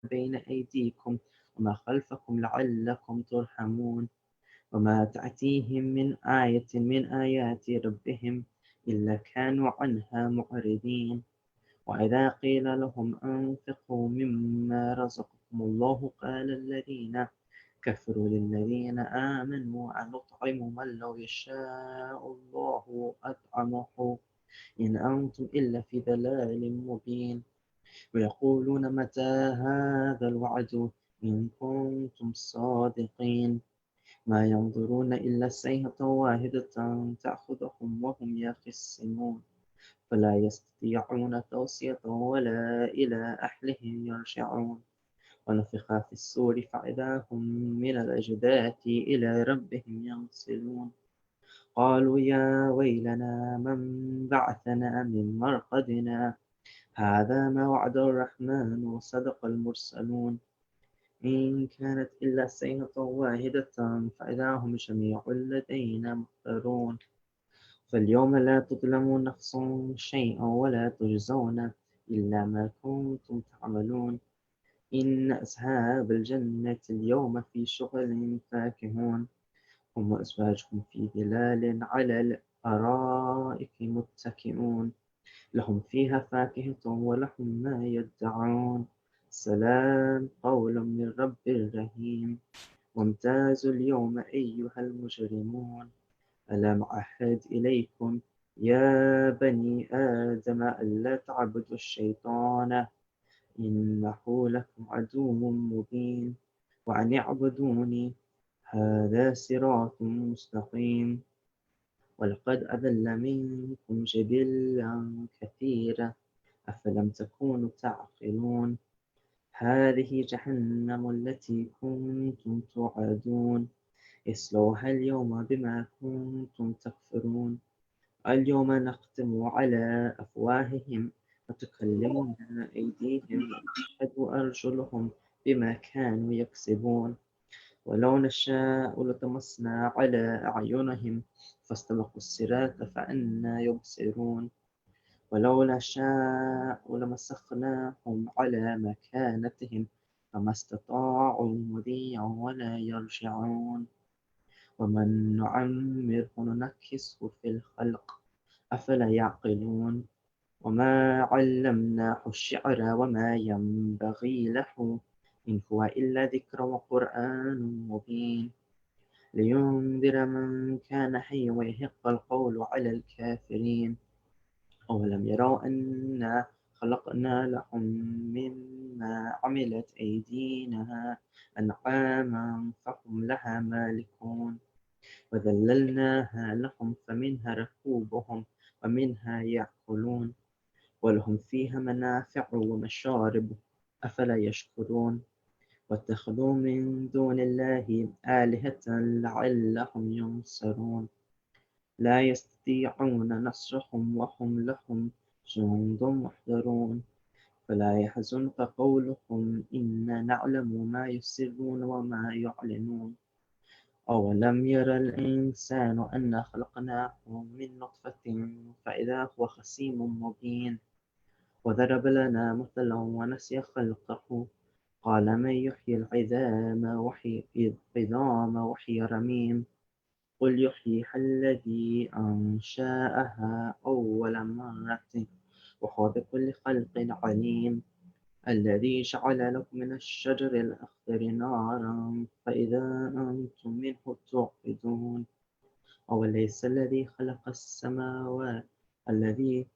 بين أيديكم وما خلفكم لعلكم ترحمون وما تأتيهم من آية من آيات ربهم إلا كانوا عنها معرضين وإذا قيل لهم أنفقوا مما رزقكم الله قال الذين كفروا للذين آمنوا أن نطعم من لو يشاء الله أطعمه إن أنتم إلا في ضلال مبين ويقولون متى هذا الوعد إن كنتم صادقين ما ينظرون إلا صيحة واحدة تأخذهم وهم يخصمون فلا يستطيعون توصية ولا إلى أهلهم يرجعون ونفخ في الصور فإذا هم من الأجداث إلى ربهم ينسلون قالوا يا ويلنا من بعثنا من مرقدنا هذا ما وعد الرحمن وصدق المرسلون إن كانت إلا صيحة واحدة فإذا هم جميع لدينا محضرون فاليوم لا تظلمون نفس شيئا ولا تجزون إلا ما كنتم تعملون إن أصحاب الجنة اليوم في شغل فاكهون هم وأزواجهم في ظلال على الأرائك متكئون لهم فيها فاكهة ولهم ما يدعون سلام قول من رب رحيم وامتازوا اليوم أيها المجرمون ألم أعهد إليكم يا بني آدم ألا تعبدوا الشيطان إنه لكم عدو مبين وأن اعبدوني هذا صراط مستقيم ولقد أضل منكم جبلا كثيرا أفلم تكونوا تعقلون هذه جهنم التي كنتم توعدون اصلوها اليوم بما كنتم تكفرون اليوم نختم على أفواههم وتكلمنا أيديهم وتشهد أرجلهم بما كانوا يكسبون ولو نشاء لطمسنا على أعينهم فاستبقوا الصراط فأنى يبصرون ولو نشاء لمسخناهم على مكانتهم فما استطاعوا مضيا ولا يرجعون ومن نعمره ننكسه في الخلق أفلا يعقلون وما علمناه الشعر وما ينبغي له إن هو إلا ذكر وقرآن مبين لينذر من كان حيا ويحق القول على الكافرين أولم يروا أنا خلقنا لهم مما عملت أيدينا أنعاما فهم لها مالكون وذللناها لهم فمنها ركوبهم ومنها يأكلون ولهم فيها منافع ومشارب أفلا يشكرون واتخذوا من دون الله آلهة لعلهم ينصرون لا يستطيعون نصرهم وهم لهم جند محضرون فلا يحزنك قولهم إنا نعلم ما يسرون وما يعلنون أولم ير الإنسان أنا خلقناه من نطفة فإذا هو خصيم مبين وضرب لنا مثلا ونسي خلقه قال من يحيي العظام وحي رميم قل يحييها الذي أنشأها أول مرة وهو بكل خلق عليم الذي جعل لكم من الشجر الأخضر نارا فإذا أنتم منه توقدون أوليس الذي خلق السماوات الذي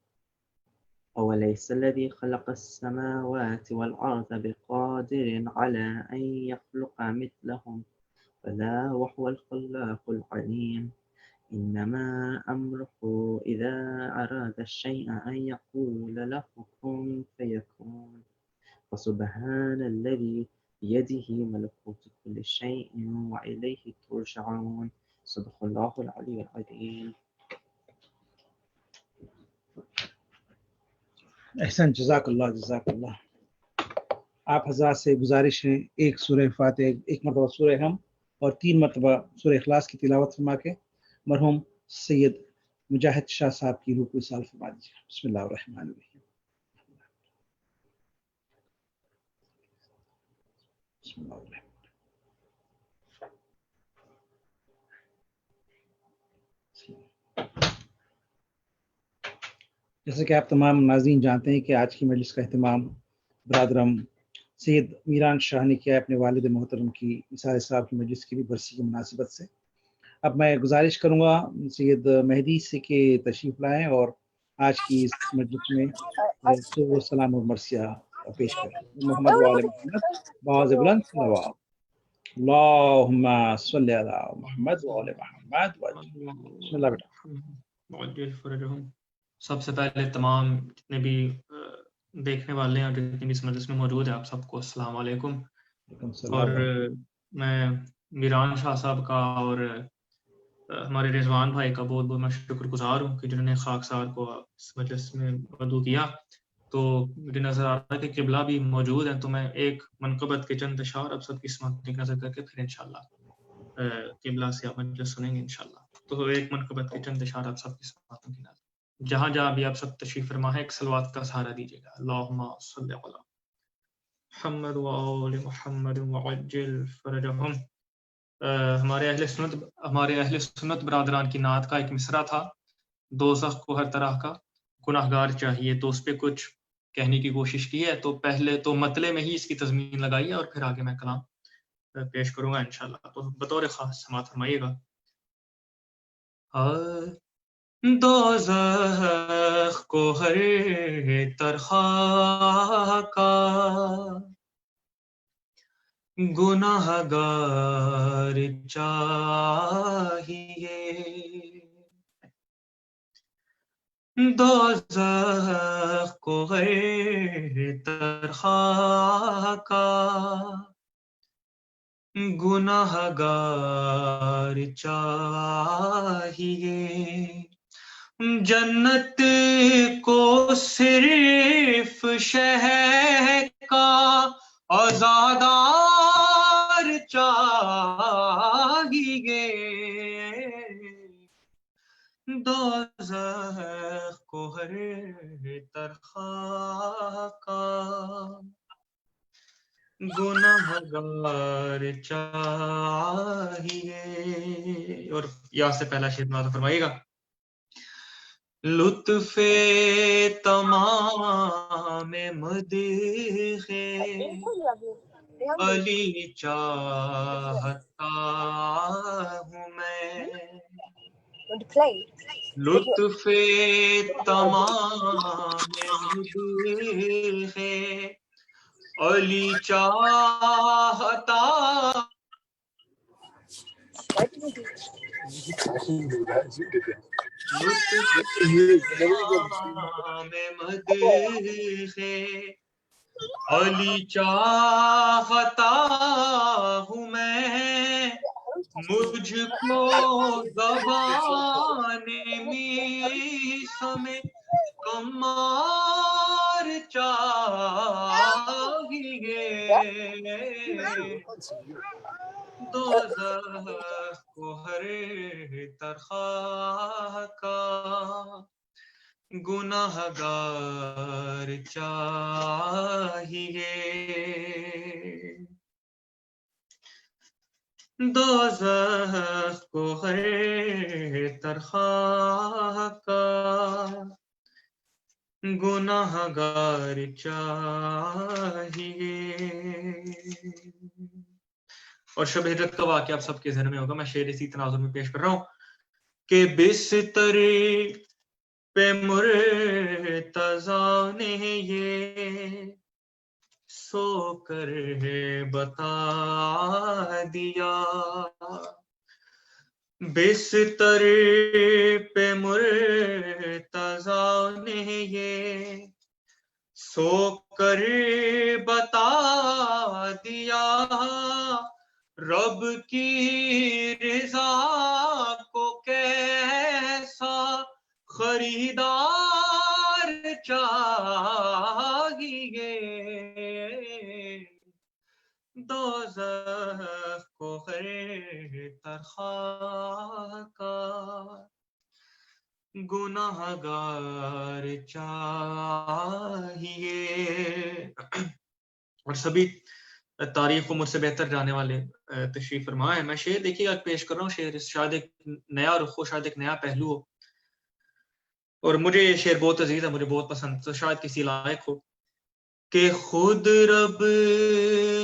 أوليس الذي خلق السماوات والأرض بقادر على أن يخلق مثلهم بلى وهو الخلاق العليم إنما أمره إذا أراد الشيء أن يقول له كن فيكون فسبحان الذي بيده ملكوت كل شيء وإليه ترجعون صدق الله العلي العظيم. احسن جزاک اللہ. آپ حضرات سے گزارش ہے ایک سورہ فاتح ایک مرتبہ سورہ ہم اور 3 مرتبہ سورہ اخلاص کی تلاوت فرما کے مرحوم سید مجاہد شاہ صاحب کی روح کو اصال فرما دیجیے. بسم اللہ الرحمن الرحیم. بسم اللہ الرحمن الرحیم. جیسے کہ آپ تمام ناظرین جانتے ہیں کہ آج کی مجلس کا اہتمام برادرم سید میران شاہ نے کیا ہے اپنے والد محترم کی نثار صاحب کی مجلس کی بھی برسی کی مناسبت سے. اب میں گزارش کروں گا سید مہدی سے کہ تشریف لائیں اور آج کی اس مجلس میں صبح سلام اور مرثیہ پیش کریں. محمد وآل محمد بآواز بلند صلوات. اللہم صلی علی محمد وآل محمد. بسم اللہ بیٹا. سب سے پہلے تمام جتنے بھی دیکھنے والے ہیں اور جتنے بھی اس مجلس میں موجود ہیں آپ سب کو السلام علیکم. اور میں میران شاہ صاحب کا اور ہمارے رضوان بھائی کا بہت بہت میں شکر گزار ہوں کہ جنہوں نے خاکسار کو اس مجلس میں مدعو کیا. تو مجھے نظر آ رہا ہے کہ قبلہ بھی موجود ہیں، تو میں ایک منقبت کے چند اشعار اب سب کی سماعت نظر کر کے پھر انشاءاللہ قبلہ سے آپ مجلس سنیں گے انشاءاللہ. تو ایک منقبت کے چند اشعار اب سب کی سماعت کی نظر جہاں جہاں بھی آپ سب تشریف فرما ہے ایک صلوات کا سہارا دیجیے گا. اللہم صلی علی محمد وآل محمد وعجل فرجہم. ہمارے اہل سنت برادران کی نعت کا ایک مصرع تھا، دوزخ کو ہر طرح کا گناہگار چاہیے، تو اس پہ کچھ کہنے کی کوشش کی ہے. تو پہلے تو مطلع میں ہی اس کی تضمین لگائی ہے اور پھر آگے میں کلام پیش کروں گا انشاءاللہ. تو بطور خاص سماعت فرمائیے گا. دوزخ کو ہر طرح کا گناہگار چاہیے، دوزخ کو ہر طرح کا گناہگار چاہیے، جنت کو صرف شہ کا عزادار چاہیے، دوزخ کو ہر طرح کا گناہگار چاہیے. اور یا سے پہلا شعر نازل فرمائیے گا. لطف تمام مدح علی چاہتا ہوں میں، لطف تمام مدح علی چاہتا لطف تمام مدح علی چاہتا ہوں میں، مجھ کو زبان میثم کمار چاہیے، دوزخ کو ہر طرح کا گناہگار چاہیے، دوزخ کو ہر طرح کا گناہگار چاہیے. اور شب ہجرت کا واقعہ آپ سب کے ذہن میں ہوگا، میں شعر اسی تناظر میں پیش کر رہا ہوں کہ بستر پہ مرتضیٰ نے یہ سو کر بتا دیا، بستر پہ مرتضیٰ نے یہ سو کر بتا دیا، رب کی رضا کو کیسا خریدار چاہیے، دوزخ کو ہر طرح کا گناہگار چاہیے. اور سبھی تاریخ کو مجھ سے بہتر جانے والے تشریف فرما ہے. میں شعر دیکھیے گا پیش کر رہا ہوں. شعر شاید ایک نیا رخ ہو, شاید ایک نیا پہلو ہو, اور مجھے یہ شعر بہت عزیز ہے, مجھے بہت پسند, تو شاید کسی لائق ہو. کہ خود رب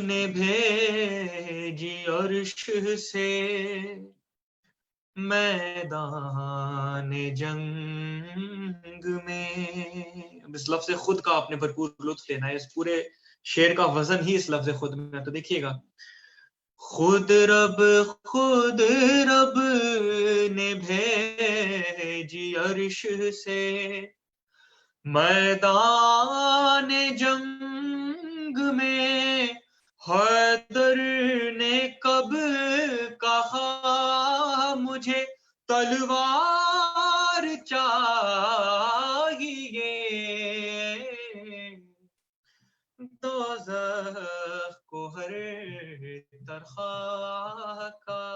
نے بھیجی عرش سے میدان جنگ میں. اب اس لفظ خود کا آپ نے بھرپور لطف لینا ہے, اس پورے شعر کا وزن ہی اس لفظ خود میں. تو دیکھیے گا, خود رب نے بھیجی عرش سے میدان جنگ میں, حیدر نے کب کہا مجھے تلوار چاہیے, دوزخ کو ہر طرح کا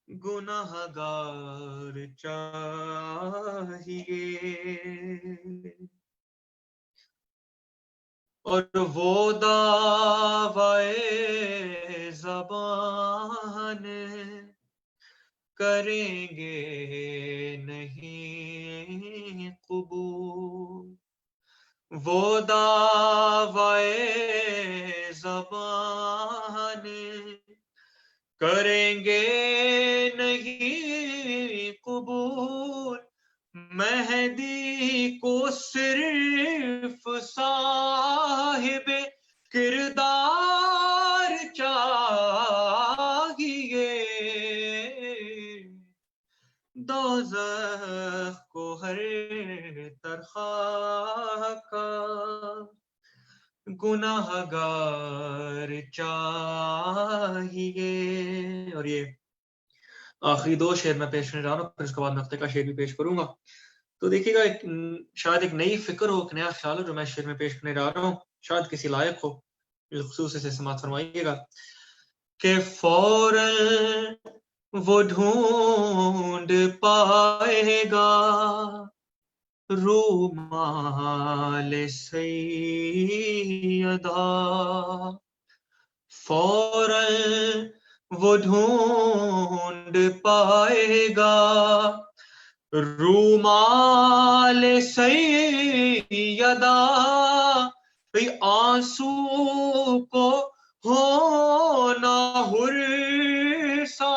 گناہگار چاہیے. اور وہ دعوائے زبان کریں گے نہیں قبول, وہ دعوائے زبان کریں گے نہیں قبول. مہدی کو صرف صاحب کردار چاہیے, دوزخ کو ہر طرح کا گناہگار چاہیے. اور یہ آخری دو شعر میں پیش کرنے جا رہا ہوں, پھر اس کے بعد میں ہفتے کا شعر بھی پیش کروں گا. تو دیکھیے گا, شاید ایک نئی فکر ہو, ایک نیا خیال ہو جو میں شعر میں پیش کرنے جا رہا ہوں, شاید کسی لائق ہو, بالخصوص اسے سماعت فرمائیے گا. کہ فوراً وہ ڈھونڈ پائے گا رومال سیدہ, فوراً وہ ڈھونڈ پائے گا رومال سیدہ. آنسو کو ہونا ہرسا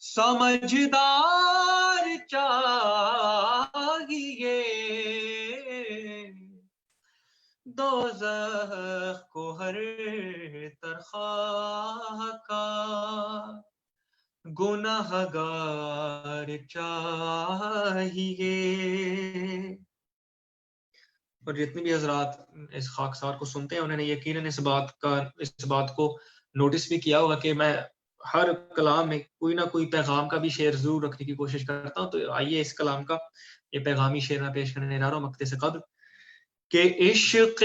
سمجھدار چاہیے, دوزخ کو ہر طرح کا گناہگار چاہیے. اور جتنے بھی حضرات اس خاکسار کو سنتے ہیں انہوں نے یقیناً اس بات کو نوٹس بھی کیا ہوگا کہ میں ہر کلام میں کوئی نہ کوئی پیغام کا بھی شعر ضرور رکھنے کی کوشش کرتا ہوں. تو آئیے اس کلام کا یہ پیغامی شعر میں پیش کرنے جا رہا ہوں مقطع سے قبل. کہ عشق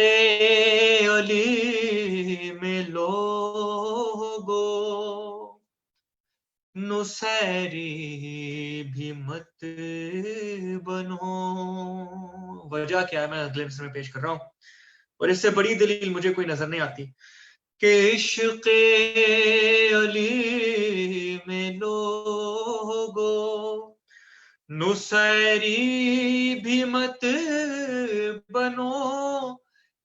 علی میں لوگو نصیری بھی مت بنو. وجہ کیا ہے میں اگلے مصرع میں پیش کر رہا ہوں, اور اس سے بڑی دلیل مجھے کوئی نظر نہیں آتی. کہ عشق علی میں لوگو نصیری بھی مت بنو,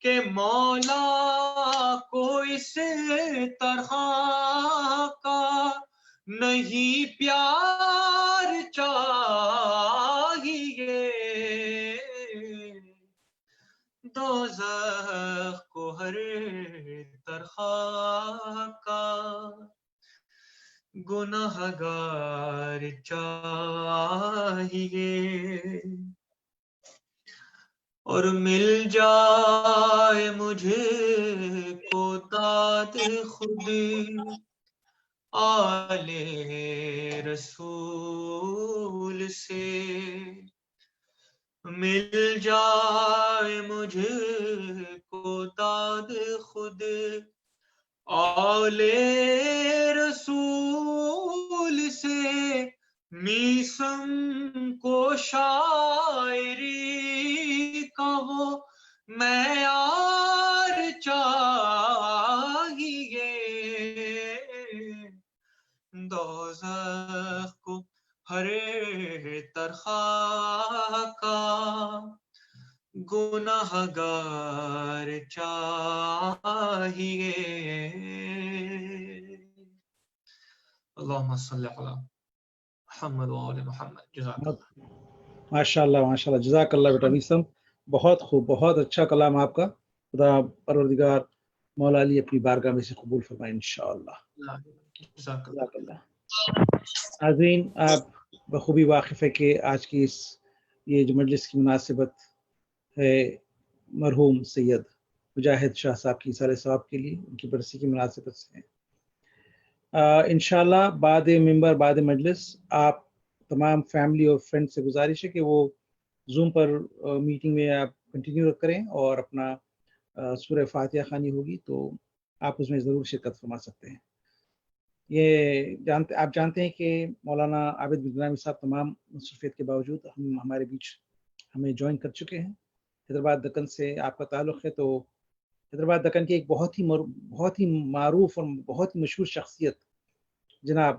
کہ مولا کو اس طرح کا نہیں پیار چاہیے, دوزخ کو ہر طرح کا گناہگار چاہیے. اور مل جائے مجھے کو داد خود آل رسول سے, مل جائے مجھے کو داد خود آل رسول سے. میسم کو شاعری کا وہ معیار چاہیے, ہرے ترخواہ کا گناہگار چاہیے. اللہم صلی علی محمد وآل محمد. جزاک اللہ. ماشاء اللہ جزاک اللہ بیٹا نیسم، بہت خوب، بہت اچھا کلام آپ کا. خدا پروردگار مولا علی اپنی بارگاہ میں سے قبول فرمائے انشاءاللہ. جزاک اللہ. جزاک اللہ. ناظرین، آپ بخوبی واقف ہے کہ آج کی یہ جو مجلس کی مناسبت ہے مرحوم سید مجاہد شاہ صاحب کی ایصال ثواب کے لیے، ان کی برسی کی مناسبت سے ہے. انشاءاللہ بعد ممبر بعد مجلس آپ تمام فیملی اور فرینڈ سے گزارش ہے کہ وہ زوم پر میٹنگ میں آپ کنٹینیو کریں، اور اپنا سورہ فاتحہ خوانی ہوگی تو آپ اس میں ضرور شرکت فرما سکتے ہیں. آپ جانتے ہیں کہ مولانا عابد بن صاحب تمام مصروفیت کے باوجود ہمارے بیچ ہمیں جوائن کر چکے ہیں. حیدرآباد دکن سے آپ کا تعلق ہے، تو حیدرآباد دکن کی ایک بہت ہی معروف اور بہت ہی مشہور شخصیت جناب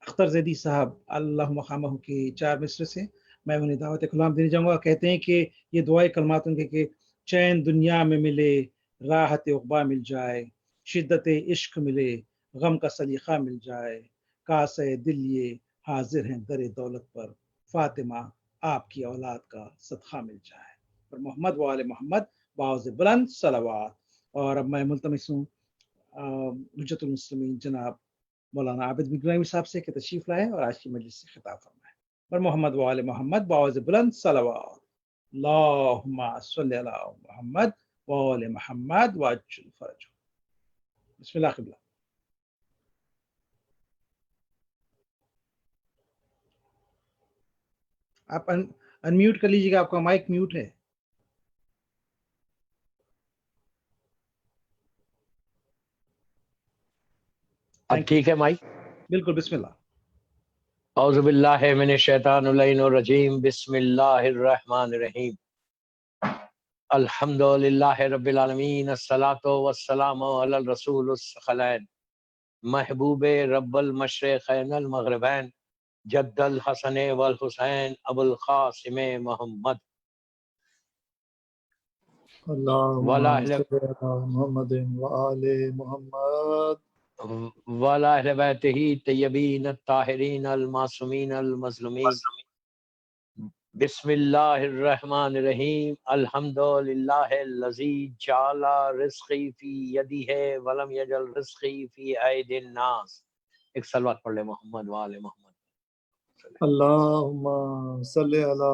اختر زیدی صاحب اللہ مقامہ کے 4 مصرے سے میں انہیں دعوت کلام دینے جاؤں گا. کہتے ہیں کہ یہ دعائے کلمات ان کے کہ چین دنیا میں ملے، راحت عقبا مل جائے، شدت عشق ملے، غم کا سلیقہ مل جائے، کاسے دل یہ حاضر ہیں در دولت پر، فاطمہ آپ کی اولاد کا صدقہ مل جائے. اور محمد و آل محمد باعث بلند صلوات. اور اب میں ملتمس ہوں حجت المسلمین جناب مولانا عابد بن صاحب سے کہ تشریف لائے اور آج کی مجلس سے خطاب فرمائے. اور محمد و آل محمد باعث بلند صلوات. اللہم صلی علی محمد و آل محمد وعجل فرجہ. بسم اللہ قبلہ. آپ انمیوٹ کر لیجیے گا، آپ کا مائک میوٹ ہے. اب ٹھیک ہے مائک؟ بالکل. بسم اللہ. اعوذ باللہ من الشیطان اللعین الرجیم. بسم اللہ الرحمن الرحیم. الحمد للہ رب العالمین، الصلاۃ والسلام علی الرسول الثقلین، محبوب رب المشرقین المغربین، جد الحسن والحسین ابو القاسم محمد اللہم صلی علی محمد وآل محمد وعلی اہل بیتہ طیبین الطاہرین المعصومین المظلومین. بسم اللہ الرحمن الرحیم. الحمد للہ الذی جعل رزقی فی یدہ ولم یجعل رزقی فی ایدی الناس. ایک صلوات پڑھ لے محمد وآل محمد. اللہم صلی علی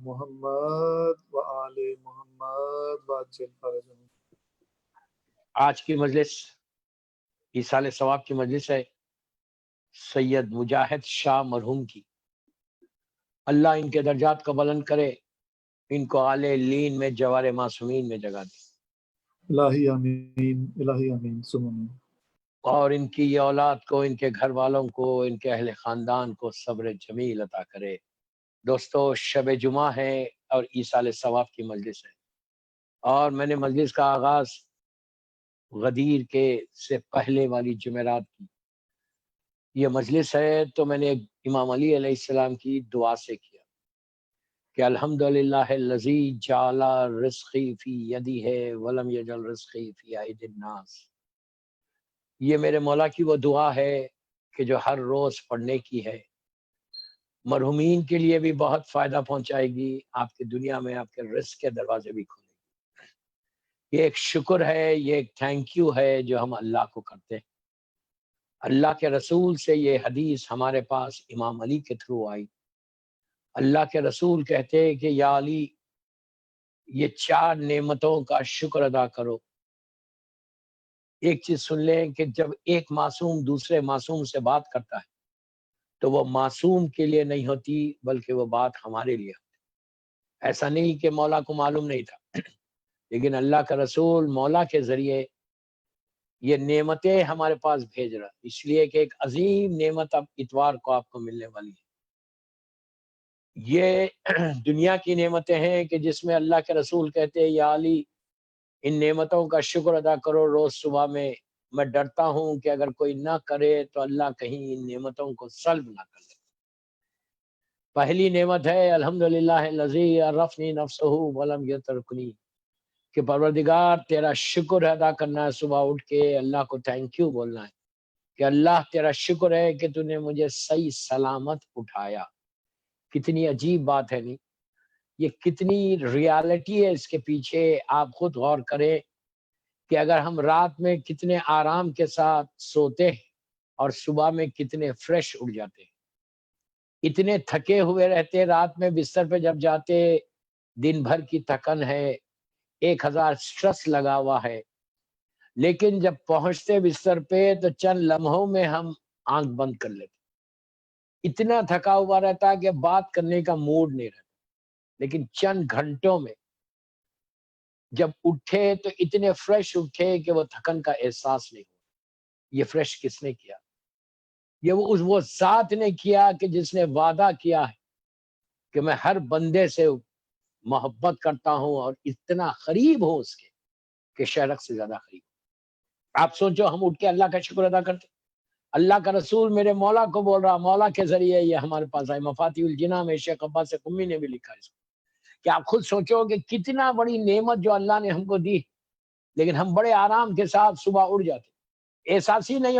محمد وآل محمد وعجل فرجہ. آج کی مجلس ایصال ثواب کی مجلس ہے سید مجاہد شاہ مرحوم کی. اللہ ان کے درجات کو بلند کرے، ان کو اعلی لین میں جوار معصومین میں جگہ دے. الہی آمین، الہی آمین ثم آمین. اور ان کی یہ اولاد کو، ان کے گھر والوں کو، ان کے اہل خاندان کو صبر جمیل عطا کرے. دوستو، شب جمعہ ہے اور ایصال ثواب کی مجلس ہے، اور میں نے مجلس کا آغاز غدیر کے سے پہلے والی جمعرات کی. یہ مجلس ہے تو میں نے امام علی علیہ السلام کی دعا سے کیا کہ الحمدللہ الذی جعل رزقی فی یدہ ولم یجعل رزقی فی ایدی الناس. یہ میرے مولا کی وہ دعا ہے کہ جو ہر روز پڑھنے کی ہے، مرحومین کے لیے بھی بہت فائدہ پہنچائے گی، آپ کی دنیا میں آپ کے رزق کے دروازے بھی کھولے گی. یہ ایک شکر ہے، یہ ایک تھینک یو ہے جو ہم اللہ کو کرتے ہیں. اللہ کے رسول سے یہ حدیث ہمارے پاس امام علی کے تھرو آئی. اللہ کے رسول کہتے ہیں کہ یا علی، یہ 4 نعمتوں کا شکر ادا کرو. ایک چیز سن لیں کہ جب ایک معصوم دوسرے معصوم سے بات کرتا ہے تو وہ معصوم کے لیے نہیں ہوتی بلکہ وہ بات ہمارے لیے ہوتی. ایسا نہیں کہ مولا کو معلوم نہیں تھا، لیکن اللہ کا رسول مولا کے ذریعے یہ نعمتیں ہمارے پاس بھیج رہا، اس لیے کہ ایک عظیم نعمت اب اتوار کو آپ کو ملنے والی ہے. یہ دنیا کی نعمتیں ہیں کہ جس میں اللہ کے رسول کہتے ہیں یا علی، ان نعمتوں کا شکر ادا کرو روز صبح میں ڈرتا ہوں کہ اگر کوئی نہ کرے تو اللہ کہیں ان نعمتوں کو سلب نہ کر لے. پہلی نعمت ہے الحمدللہ الذی عرفنی نفسہ ولم یترکنی، کہ پروردگار تیرا شکر ادا کرنا ہے، صبح اٹھ کے اللہ کو تھینک یو بولنا ہے کہ اللہ تیرا شکر ہے کہ تو نے مجھے صحیح سلامت اٹھایا۔ کتنی عجیب بات ہے، نہیں یہ کتنی ریالٹی ہے اس کے پیچھے، آپ خود غور کریں کہ اگر ہم رات میں کتنے آرام کے ساتھ سوتے ہیں اور صبح میں کتنے فریش اٹھ جاتے ہیں، اتنے تھکے ہوئے رہتے رات میں بستر پہ جب جاتے، دن بھر کی تھکن ہے، 1000 سٹرس لگا ہوا ہے، لیکن جب پہنچتے بستر پہ تو چند لمحوں میں ہم آنکھ بند کر لیتے، اتنا تھکا ہوا رہتا کہ بات کرنے کا موڈ نہیں رہتا، لیکن چند گھنٹوں میں جب اٹھے تو اتنے فریش اٹھے کہ وہ تھکن کا احساس نہیں ہوا۔ یہ فریش کس نے کیا؟ یہ وہ ذات نے کیا کہ جس نے وعدہ کیا ہے کہ میں ہر بندے سے محبت کرتا ہوں اور اتنا قریب ہوں اس کے کہ شہرک سے زیادہ قریب۔ آپ سوچو ہم اٹھ کے اللہ کا شکر ادا کرتے، اللہ کا رسول میرے مولا کو بول رہا، مولا کے ذریعے یہ ہمارے پاس آئے، مفاتیح الجناں میں شیخ عباس قمی نے بھی لکھا ہے اس کو، کہ آپ خود سوچو کہ کتنا بڑی نعمت جو اللہ نے ہم کو دی، لیکن ہم بڑے آرام کے ساتھ صبح اٹھ جاتے، احساس ہی نہیں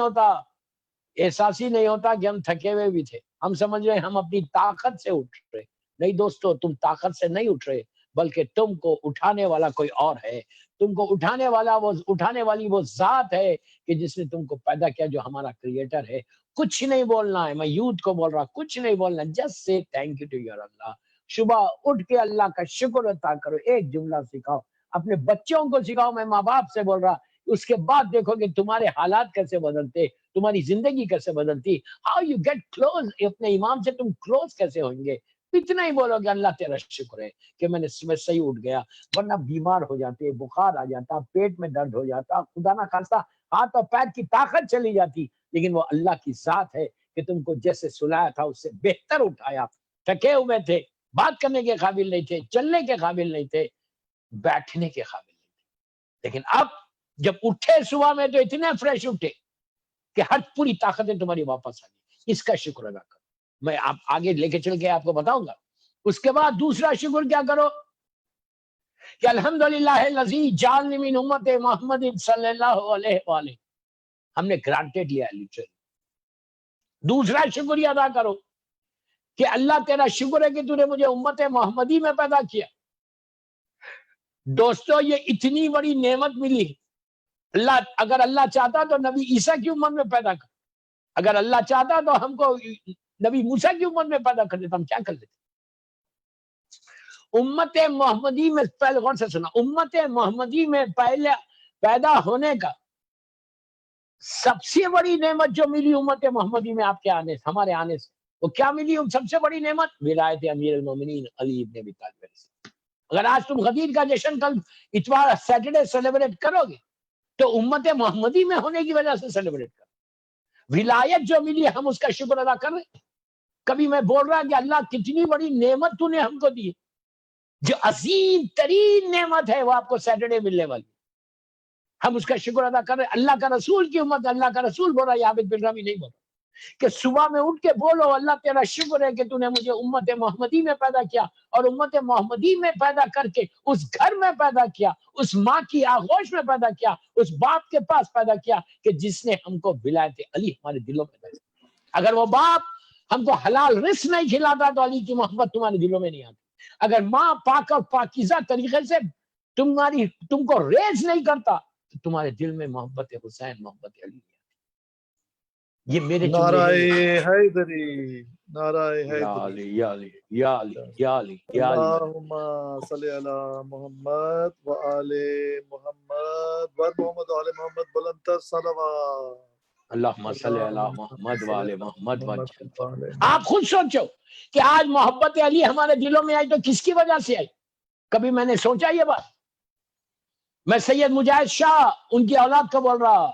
ہوتا کہ ہم تھکے ہوئے بھی تھے، ہم سمجھ رہے ہم اپنی طاقت سے اٹھ رہے۔ نہیں دوستو، تم طاقت سے نہیں اٹھ رہے، بلکہ تم کو اٹھانے والا کوئی اور ہے، تم کو اٹھانے والی وہ ذات ہے کہ جس نے تم کو پیدا کیا، جو ہمارا کریٹر ہے۔ کچھ نہیں بولنا ہے، میں یوتھ کو بول رہا، کچھ نہیں بولنا، just say thank you to your Allah. صبح اٹھ کے اللہ کا شکر ادا کرو، ایک جملہ سکھاؤ، اپنے بچوں کو سکھاؤ، میں ماں باپ سے بول رہا، اس کے بعد دیکھو کہ تمہارے حالات کیسے بدلتے، تمہاری زندگی کیسے بدلتی، ہاؤ یو گیٹ کلوز، اپنے امام سے تم کلوز کیسے ہوئیں گے۔ اتنا ہی بولو کہ اللہ تیرا شکر ہے کہ میں نے صحیح اٹھ گیا، ورنہ بیمار ہو جاتے، بخار آ جاتا، پیٹ میں درد ہو جاتا، خدا نہ خواستہ ہاتھ اور پیر کی طاقت چلی جاتی، لیکن وہ اللہ کی ذات ہے کہ تم کو جیسے سلایا تھا اس سے بہتر اٹھایا۔ تھکے ہوئے تھے، بات کرنے کے قابل نہیں تھے، چلنے کے قابل نہیں تھے، بیٹھنے کے قابل نہیں تھے، لیکن اب جب اٹھے صبح میں تو اتنے فریش اٹھے کہ ہر پوری طاقتیں تمہاری واپس آ گئی۔ اس کا شکر ادا کرو، میں آپ آگے لے کے چل کے آپ کو بتاؤں گا۔ اس کے بعد دوسرا شکر کیا کرو کہ الحمدللہ الذی جعلنی من امت محمد صلی اللہ علیہ وآلہ، ہم نے گرانٹیڈ لیا ہے۔ دوسرا شکریہ ادا کرو کہ اللہ تیرا شکر ہے کہ تو نے مجھے امت محمدی میں پیدا کیا۔ دوستو یہ اتنی بڑی نعمت ملی، اگر اللہ چاہتا تو نبی عیسیٰ کی امت میں پیدا کر، اگر اللہ چاہتا تو ہم کو نبی موسیٰ کی امت میں پیدا کر دیتا، ہم کیا کر لیتے۔ امت محمدی میں پہلے غور سے سنا، امت محمدی میں پہلے پیدا ہونے کا سب سے بڑی نعمت جو ملی امت محمدی میں آپ کے آنے سے، ہمارے آنے سے، وہ کیا ملی؟ سب سے بڑی نعمت ولایت امیر المومنین علی ابن ابی طالب۔ اگر آج تم غدیر کا جشن کل اتوار سیٹرڈے سیلیبریٹ کرو گے تو امت محمدی میں ہونے کی وجہ سے سیلیبریٹ کرو۔ ولایت جو ملی ہم اس کا شکر ادا کر رہے۔ کبھی میں بول رہا کہ اللہ کتنی بڑی نعمت تو نے ہم کو دی، جو عظیم ترین نعمت ہے وہ آپ کو سیٹرڈے ملنے والی، ہم اس کا شکر ادا کر رہے۔ اللہ کا رسول کی امت، اللہ کا رسول بول رہا ہے، عابد بن رمی نہیں بول رہا، کہ صبح میں اٹھ کے بولو اللہ تیرا شکر ہے کہ تو نے مجھے امت محمدی میں پیدا کیا، اور امت محمدی میں پیدا کر کے اس گھر میں پیدا کیا، اس ماں کی آغوش میں پیدا کیا، اس باپ کے پاس پیدا کیا کہ جس نے ہم کو ولایت علی ہمارے دلوں میں پیدا کیا۔ اگر وہ باپ ہم کو حلال رزق نہیں کھلاتا تو علی کی محبت تمہارے دلوں میں نہیں آتی۔ اگر ماں پاک اور پاکیزہ طریقے سے تم کو ریز نہیں کرتا تو تمہارے دل میں محبت حسین، محبت علی ہے۔ یہ میرے نعرہ حیدری، نعرہ یا حیدری، علی یا علی یا علی یا علی یا علی۔ اللہم صلی علی محمد و آل محمد و محمد و آل محمد، بلندتر صلوات۔ اللہم صلی علی محمد و آل محمد وجل۔ محمد۔ آپ خود سوچو کہ آج محبت علی ہمارے دلوں میں آئی تو کس کی وجہ سے آئی؟ کبھی میں نے سوچا یہ بات؟ میں سید مجاہد شاہ ان کی اولاد کو بول رہا،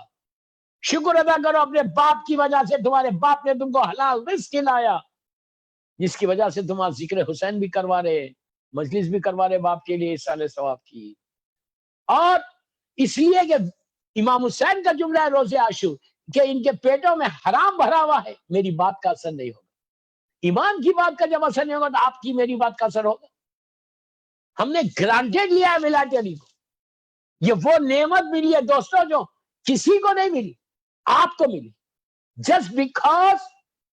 شکر ادا کرو اپنے باپ کی وجہ سے، تمہارے باپ نے تم کو حلال رزق کھلایا، جس کی وجہ سے تم ذکر حسین بھی کروا رہے، مجلس بھی کروا رہے باپ کے لیے اصالہ ثواب کی۔ اور اس لیے کہ امام حسین کا جملہ ہے روز عاشور کہ ان کے پیٹوں میں حرام بھرا ہوا ہے، میری بات کا اثر نہیں ہوگا۔ ایمان کی بات کا جب اثر نہیں ہوگا تو آپ کی میری بات کا اثر ہوگا. ہم نے گرانٹیڈ لیا ہے ولایت علی کو. یہ وہ نعمت ملی ہے دوستوں جو کسی کو نہیں ملی, آپ کو ملی, جسٹ بیکاز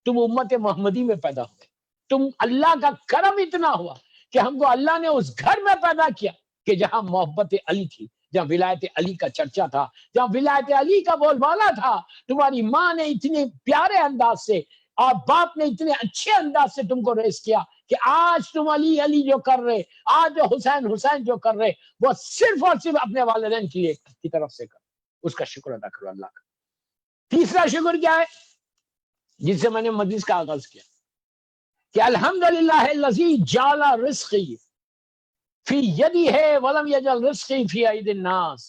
تم امت محمدی میں پیدا ہوئے. تم اللہ کا کرم اتنا ہوا کہ ہم کو اللہ نے اس گھر میں پیدا کیا کہ جہاں محبت علی تھی, جہاں ولایت علی کا چرچا تھا, جہاں ولایت علی کا بول بالا تھا. تمہاری ماں نے اتنے پیارے انداز سے اور باپ نے اتنے اچھے انداز سے تم کو ریس کیا کہ آج تم علی علی جو کر رہے, آج جو حسین حسین جو کر رہے, وہ صرف اور صرف اپنے والدین کی طرف سے کر. اس کا شکر ادا کرو اللہ کا. تیسرا شکر کیا ہے جس سے میں نے مجلس کا آغاز کیا کہ الحمدللہ الذی جعل رزقی فی یدی ہے ولم یجعل رزقی فی ایدی الناس.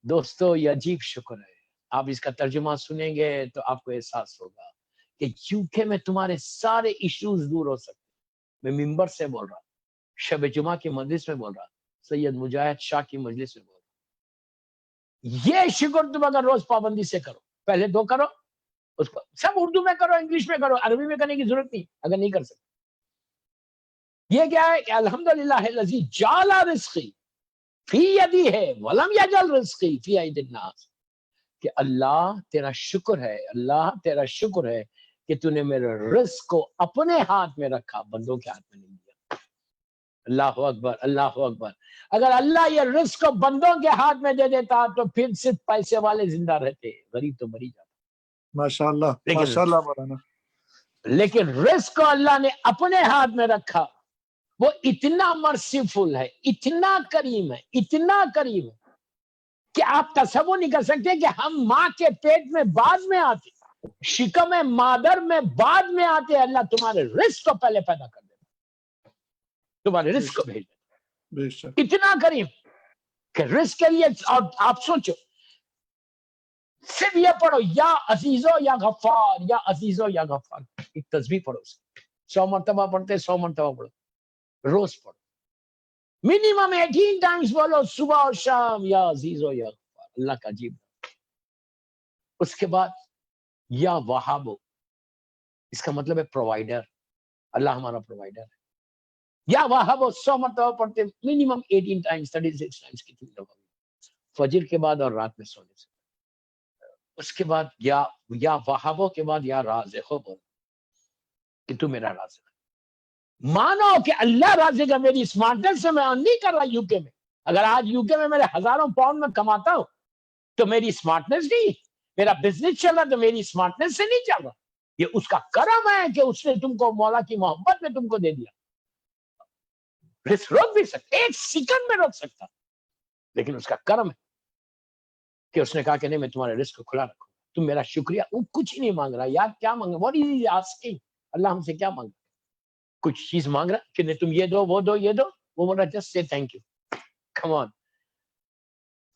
دوستو یہ عجیب شکر ہے. آپ اس کا ترجمہ سنیں گے تو آپ کو احساس ہوگا کہ یوکے میں تمہارے سارے ایشوز دور ہو سکتے. میں ممبر سے بول رہا, شب جمعہ کی مجلس میں بول رہا, سید مجاہد شاہ کی مجلس میں بول رہا. یہ شکر تم اگر روز پابندی سے کرو, پہلے 2 کرو, اس کو سب اردو میں کرو, انگلش میں کرو, عربی میں کرنے کی ضرورت نہیں اگر نہیں کر سکتے. یہ کیا ہے کہ الحمدللہ الذی جعل رزقی فی یدی ہے ولم یجعل رزقی فی ایدی الناس. کہ اللہ تیرا شکر ہے, اللہ تیرا شکر ہے کہ تو نے میرے رزق کو اپنے ہاتھ میں رکھا, بندوں کے ہاتھ میں نہیں دیا. اللہ اکبر, اللہ اکبر. اگر اللہ یہ رزق کو بندوں کے ہاتھ میں دے دیتا تو پھر صرف پیسے والے زندہ رہتے, غریب تو مری جاتا. ماشاءاللہ ماشاءاللہ مولانا. لیکن رزق کو اللہ نے اپنے ہاتھ میں رکھا. وہ اتنا مرسیفل ہے, اتنا کریم ہے, اتنا کریم ہے کہ آپ تصور نہیں کر سکتے کہ ہم ماں کے پیٹ میں بعد میں آتے, شکم مادر میں بعد میں آتے, اللہ تمہارے رزق کو پہلے پیدا کر دیتا, تمہارے رزق کو بھیج دیتا. اتنا کریم کہ رزق کے لیے. اور آپ سوچو, صرف یہ پڑھو یا عزیزو یا غفار, یا عزیزو یا غفار, ایک تسبیح پڑھو, 100 مرتبہ پڑھتے, 100 مرتبہ پڑھو, روز پڑھو, منیمم 18 ٹائمز بولو صبح اور شام, یا عزیزو یا غفار. اللہ کا عجیب. اس کے بعد یا وہابو, اس کا مطلب ہے پرووائڈر, اللہ ہمارا پرووائڈر ہے. یا وہابو 100 مرتبہ پڑھتے, منیمم 18 ٹائمز, 36 ٹائمز کی دفعہ, فجر کے بعد اور رات میں سونے سے. اس کے بعد یا وہابو کے بعد یا رازقو بول کہ تو میرا رازق. مانو کہ اللہ رازق ہے. میری اسمارٹنس سے میں ارن نہیں کر رہا یوکے میں. اگر آج یوکے میں میرے ہزاروں پاؤنڈ میں کماتا ہوں تو میری اسمارٹنس نہیں, میرا بزنس چل رہا تو میری اسمارٹنس سے نہیں چل رہا. یہ اس کا کرم ہے کہ اس نے تم کو مولا کی محبت میں تم کو دے دیا. رزق روک بھی سکتا, 1 سیکنڈ میں روک سکتا, لیکن اس کا کرم ہے کہ اس نے کہا کہ نہیں میں تمہارے رزق کو کھلا رکھوں. تم میرا شکریہ. وہ کچھ نہیں مانگ رہا یار, کیا مانگ رہا, what is he asking, اللہ ہم سے کیا مانگ رہا, کچھ چیز مانگ رہا کہ نہیں تم یہ دو, وہ دو, یہ دو. وہ بول رہا جسٹ سے تھینک یو. کم آن,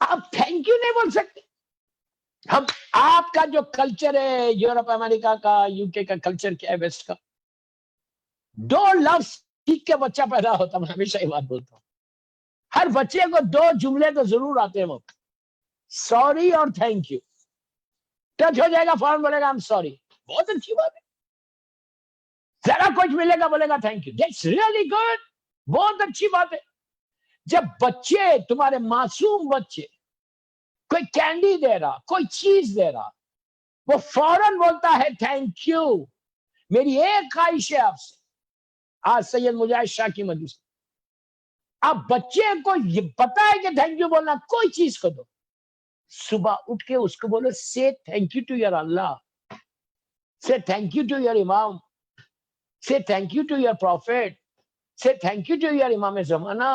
آپ تھینک یو نہیں بول سکتے. ہم آپ کا جو کلچر ہے یورپ امریکہ کا, یوکے کا کلچر کیا ہے, ویسٹ کا, 2 لفظ سیکھ کے بچہ پیدا ہوتا. میں ہمیشہ یہ بات بولتا ہوں, ہر بچے کو 2 جملے تو ضرور آتے ہیں, وہ سوری اور تھینک یو. ٹچ ہو جائے گا فوراً بولے گا I'm sorry, بہت اچھی بات ہے. ذرا کچھ ملے گا بولے گا thank you, that's really good, بہت اچھی بات ہے. جب بچے, تمہارے معصوم بچے, کوئی کینڈی دے رہا, کوئی چیز دے رہا, وہ فوراً بولتا ہے تھینک یو. میری ایک خواہش ہے آپ سے, آج سید مجاہد شاہ کی مجلس, آپ بچے کو یہ پتا ہے کہ تھینک یو بولنا, کوئی چیز کو دو, صبح اٹھ کے اس کو بولو say thank you to your Allah, say thank you to your Imam, say thank you to your Prophet, say thank you to your Imam Zamana.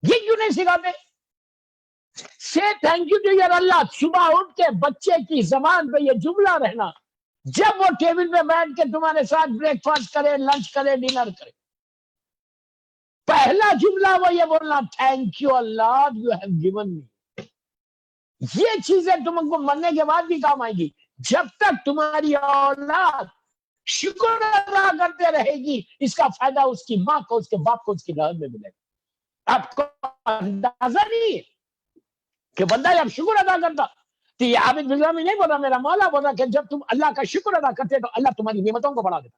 یہ کیوں نہیں سکھاتے؟ say thank you to your Allah. صبح اٹھ کے بچے کی زبان پہ یہ جملہ رہنا, جب وہ ٹیبل پہ بیٹھ کے تمہارے ساتھ بریک فاسٹ کرے, لنچ کرے, ڈنر کرے, پہلا جملہ وہ یہ بولنا thank you Allah you have given me. یہ چیزیں تم کو مرنے کے بعد بھی کام آئے گی. جب تک تمہاری اولاد شکر ادا کرتے رہے گی, اس کا فائدہ اس کی ماں کو, اس کے باپ کو, اس کی لہر میں ملے گا. آپ کو اندازہ نہیں ہے کہ بندہ جب شکر ادا کرتا, تو یہ عابد بلرامی نہیں بولا, میرا مولا بولا کہ جب تم اللہ کا شکر ادا کرتے تو اللہ تمہاری نعمتوں کو بڑھا دیتا.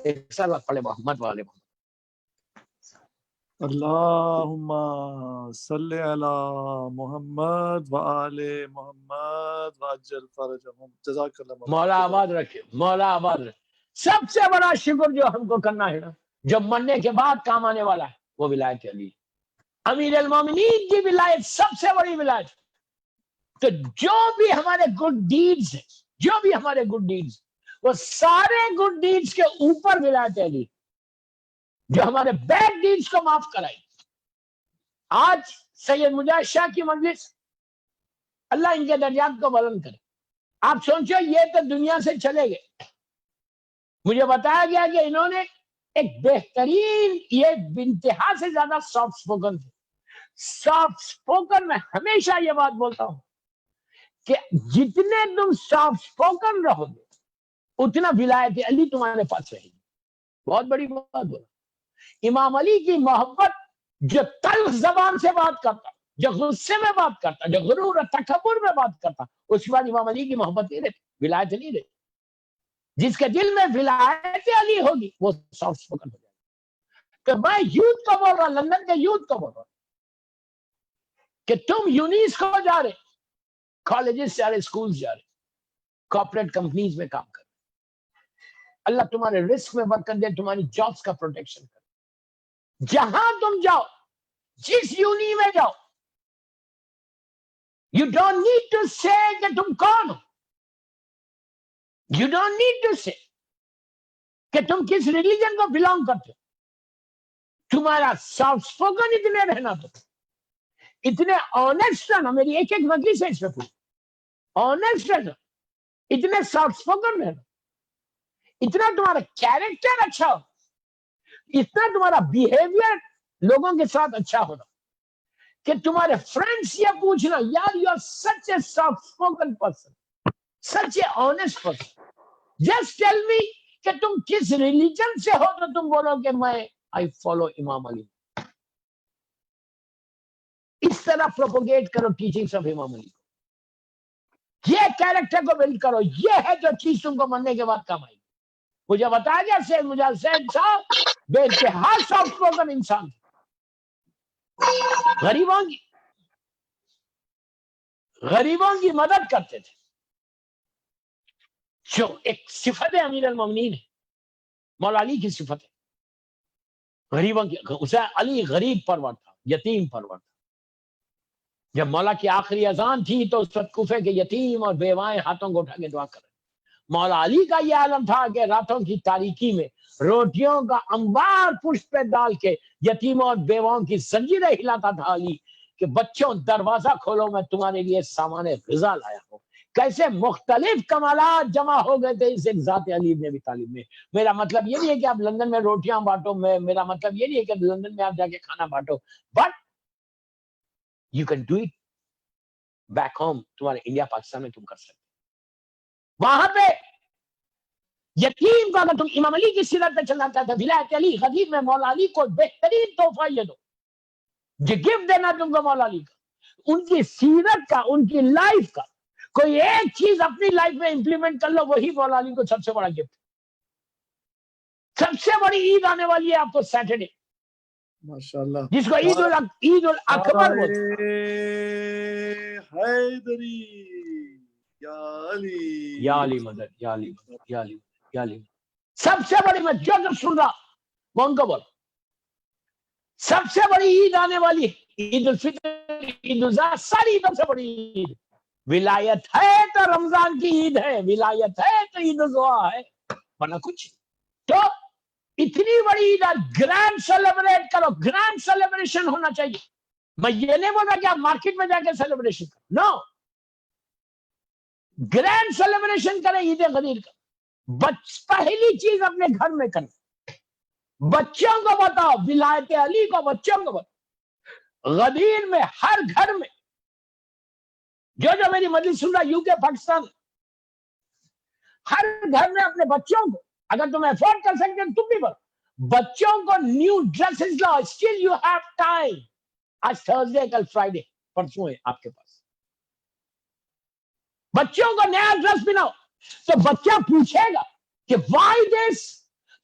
ایک سال پڑھے محمد والے محمد. اللہم صلی علی محمد و آل محمد وعجل فرجہم. جزاک اللہ مولانا. مولا آباد رکھے, مولا آباد رکھے. سب سے بڑا شکر جو ہم کو کرنا ہے نا, جو مرنے کے بعد کام آنے والا ہے, وہ ولایت علی. امیر المومنین کی ولایت سب سے بڑی ولایت. تو جو بھی ہمارے گڈ ڈیڈز ہیں, جو بھی ہمارے گڈ ڈیڈز, وہ سارے گڈ ڈیڈز کے اوپر ولایت علی, جو ہمارے بیڈ ڈیڈز کو معاف کرائی. آج سید مجاہد شاہ کی مجلس, اللہ ان کے درجات کو بلند کرے. آپ سوچو, یہ تو دنیا سے چلے گئے. مجھے بتایا گیا کہ انہوں نے ایک بہترین, یہ انتہا سے زیادہ سافٹ اسپوکن تھے. سافٹ اسپوکن میں ہمیشہ یہ بات بولتا ہوں کہ جتنے تم سافٹ اسپوکن رہو گے اتنا ولایت علی تمہارے پاس رہے گی. بہت بڑی بات بولا. امام علی کی محبت, جو تلخ زبان سے بات کرتا, جو غصے میں بات کرتا, جو غرور و تکبر میں بات کرتا, اس کے بعد امام علی کی محبت نہیں رہتی, ولایت نہیں رہتی. جس کے دل میں ولایت علی ہوگی وہ سافٹ اسپوکن ہو جائے گا. کہ میں یوتھ کو بول رہا, لندن کے یوتھ کو بول رہا کہ تم یونیس کو جا رہے, کالجز جا رہے, اسکولز جا رہے, کارپوریٹ کمپنیز میں کام کر رہے. اللہ تمہارے رسک میں برکت دے, تمہاری جابس کا پروٹیکشن کرے. جہاں تم جاؤ, جس یونی میں جاؤ, یو ڈونٹ نیڈ ٹو سے کہ تم کون ہو. یو ڈونٹ نیڈ ٹو سے کہ تم کس ریلیجن کو بلانگ کرتے ہو. تمہارا سافٹ اسپوکن اتنے رہنا, تو اتنے آنےسٹ رہنا. میری ایک ایک مجلس ہے اس میں پوری آنےسٹ رہنا, اتنے سافٹ اسپوکن رہنا, اتنا تمہارا کیریکٹر اچھا ہو, اتنا تمہارا بیہیویئر لوگوں کے ساتھ اچھا ہونا کہ تمہارے فرینڈس یہ پوچھنا, یار you are such a soft spoken person, such a honest person. Just tell me کہ تم کس ریلیجن سے ہو, تو تم بولو کہ میں آئی فالو امام علی. اس طرح پروپوگیٹ کرو ٹیچنگز آف امام علی کو. یہ کیریکٹر کو بلڈ کرو. یہ ہے جو چیز تم کو مرنے کے بعد کام آئے گی. مجھے بتایا گیا سید مجاہد صاحب بے انتہا سافٹ اسپوکن انسان تھے. غریبوں کی مدد کرتے تھے, جو ایک صفت ہے امیر المومنین ہے, مولا علی کی صفت ہے. غریبوں کی, اسے علی غریب پرور تھا, یتیم پرور تھا. جب مولا کی آخری اذان تھی تو اس وقت کوفے کے یتیم اور بیوائیں ہاتھوں کو اٹھا کے دعا کر رہے. مولا علی کا یہ عالم تھا کہ راتوں کی تاریکی میں روٹیوں کا انبار پشت پہ ڈال کے یتیموں اور بیواؤں کی زنجیریں ہلاتا تھا علی کہ بچوں دروازہ کھولو, میں تمہارے لیے سامان غذا لایا ہوں. کیسے مختلف کمالات جمع ہو گئے تھے اس ایک ذات علی ابن ابی طالب میں. میرا مطلب یہ نہیں ہے کہ آپ لندن میں روٹیاں بانٹو, میرا مطلب یہ نہیں ہے کہ لندن میں آپ جا کے کھانا بانٹو, but you can do it back home. تمہارے انڈیا پاکستان میں تم کر سکتے. وہاں پہ یتیم کو اگر تم امام علی کی سیرت پہ چلنا چاہتے ہیں, ولایت علی غدیر میں مولا علی کو بہترین تحفہ یہ دو, یہ گفٹ دینا تم کو مولا علی کا, ان کی سیرت کا, ان کی لائف کا. کوئی ایک چیز اپنی لائف میں امپلیمنٹ کر لو, وہی مولا علی کو سب سے بڑا گفٹ. سب سے بڑی عید آنے والی ہے آپ کو سیٹرڈے, ماشاءاللہ, جس کو عید الاکبر بولتے ہیں. حیدری یا علی, یا علی مدد, یا علی مدد, یا علی, یا علی. سب سے بڑی, میں جو سن رہا وہ ان کو بول, سب سے بڑی عید آنے والی عید الفطر, عید الاضحیٰ, ساری عیدوں سے بڑی عید. ولایت ہے تو رمضان کی عید ہے, ولایت ہے تو عید الاضحیٰ ہے, ورنہ کچھ. تو اتنی بڑی عید گرینڈ سیلیبریٹ کرو, گرینڈ سیلیبریشن ہونا چاہیے. میں یہ نہیں بول رہا کہ آپ مارکیٹ میں جا کے سیلیبریشن کرو, نو, گرینڈ سیلیبریشن کریں عید غدیر کا. پہلی چیز اپنے گھر میں کریں, بچوں کو بتاؤ ولایت علی کو, بچوں کو بتاؤ. غدیر میں ہر گھر میں, جو میری مجلس سن رہا یو کے پاکستان, ہر گھر میں اپنے بچوں کو, اگر تم افورڈ کر سکتے ہیں تم بھی بڑھو, بچوں کو نیو ڈریسز لاؤ. Still you have time. آج تھرسڈے, کل فرائیڈے, پرسوں ہے آپ کے پاس. بچوں کو نیا ڈریس پہناؤ, تو بچہ پوچھے گا کہ وائی دس,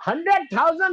100,000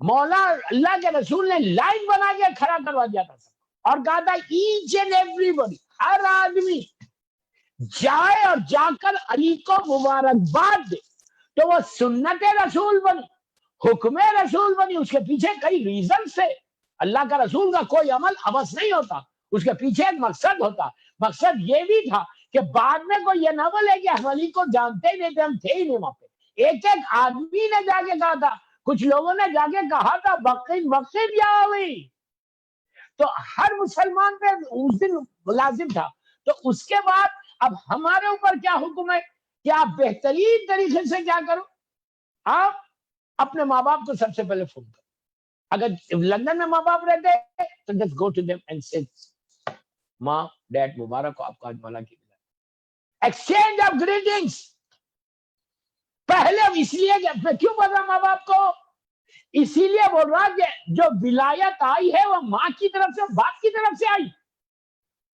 مولا اللہ کے رسول نے لائن بنا کے کھڑا کروا دیا تھا اور کہا تھا ایچ اینڈ ایوری بڈی، ہر آدمی جائے اور جا کر علی کو مبارکباد دے. تو وہ سنت رسول بنی، حکم رسول بنی. اس کے پیچھے کئی ریزن سے. اللہ کا رسول کا کوئی عمل عبث نہیں ہوتا، اس کے پیچھے ایک مقصد ہوتا. مقصد یہ بھی تھا کہ بعد میں کوئی یہ نہ بولے کہ ہم علی کو جانتے ہی نہیں تھے، ہم تھے ہی نہیں وہاں پہ. ایک ایک آدمی نے جا کے کہا تھا، کچھ لوگوں نے جا کے کہا تھا بقید بقید یا ہوئی. تو ہر مسلمان پہ اس دن لازم تھا. تو اس کے بعد اب ہمارے اوپر کیا حکم ہے کہ آپ بہترین طریقے سے کیا کرو، آپ اپنے ماں باپ کو سب سے پہلے فون کرو. اگر لندن میں ماں باپ رہتے تو just go to them and say ماں ڈیڈ مبارک ہو آپ کو آج مولا کی ملا. ایکسچینج آف گریٹنگس پہلے. اس لیے میں کیوں بول رہا ماں باپ کو؟ اسی لیے بول رہا کہ جو ولایت آئی ہے وہ ماں کی طرف سے، باپ کی طرف سے آئی.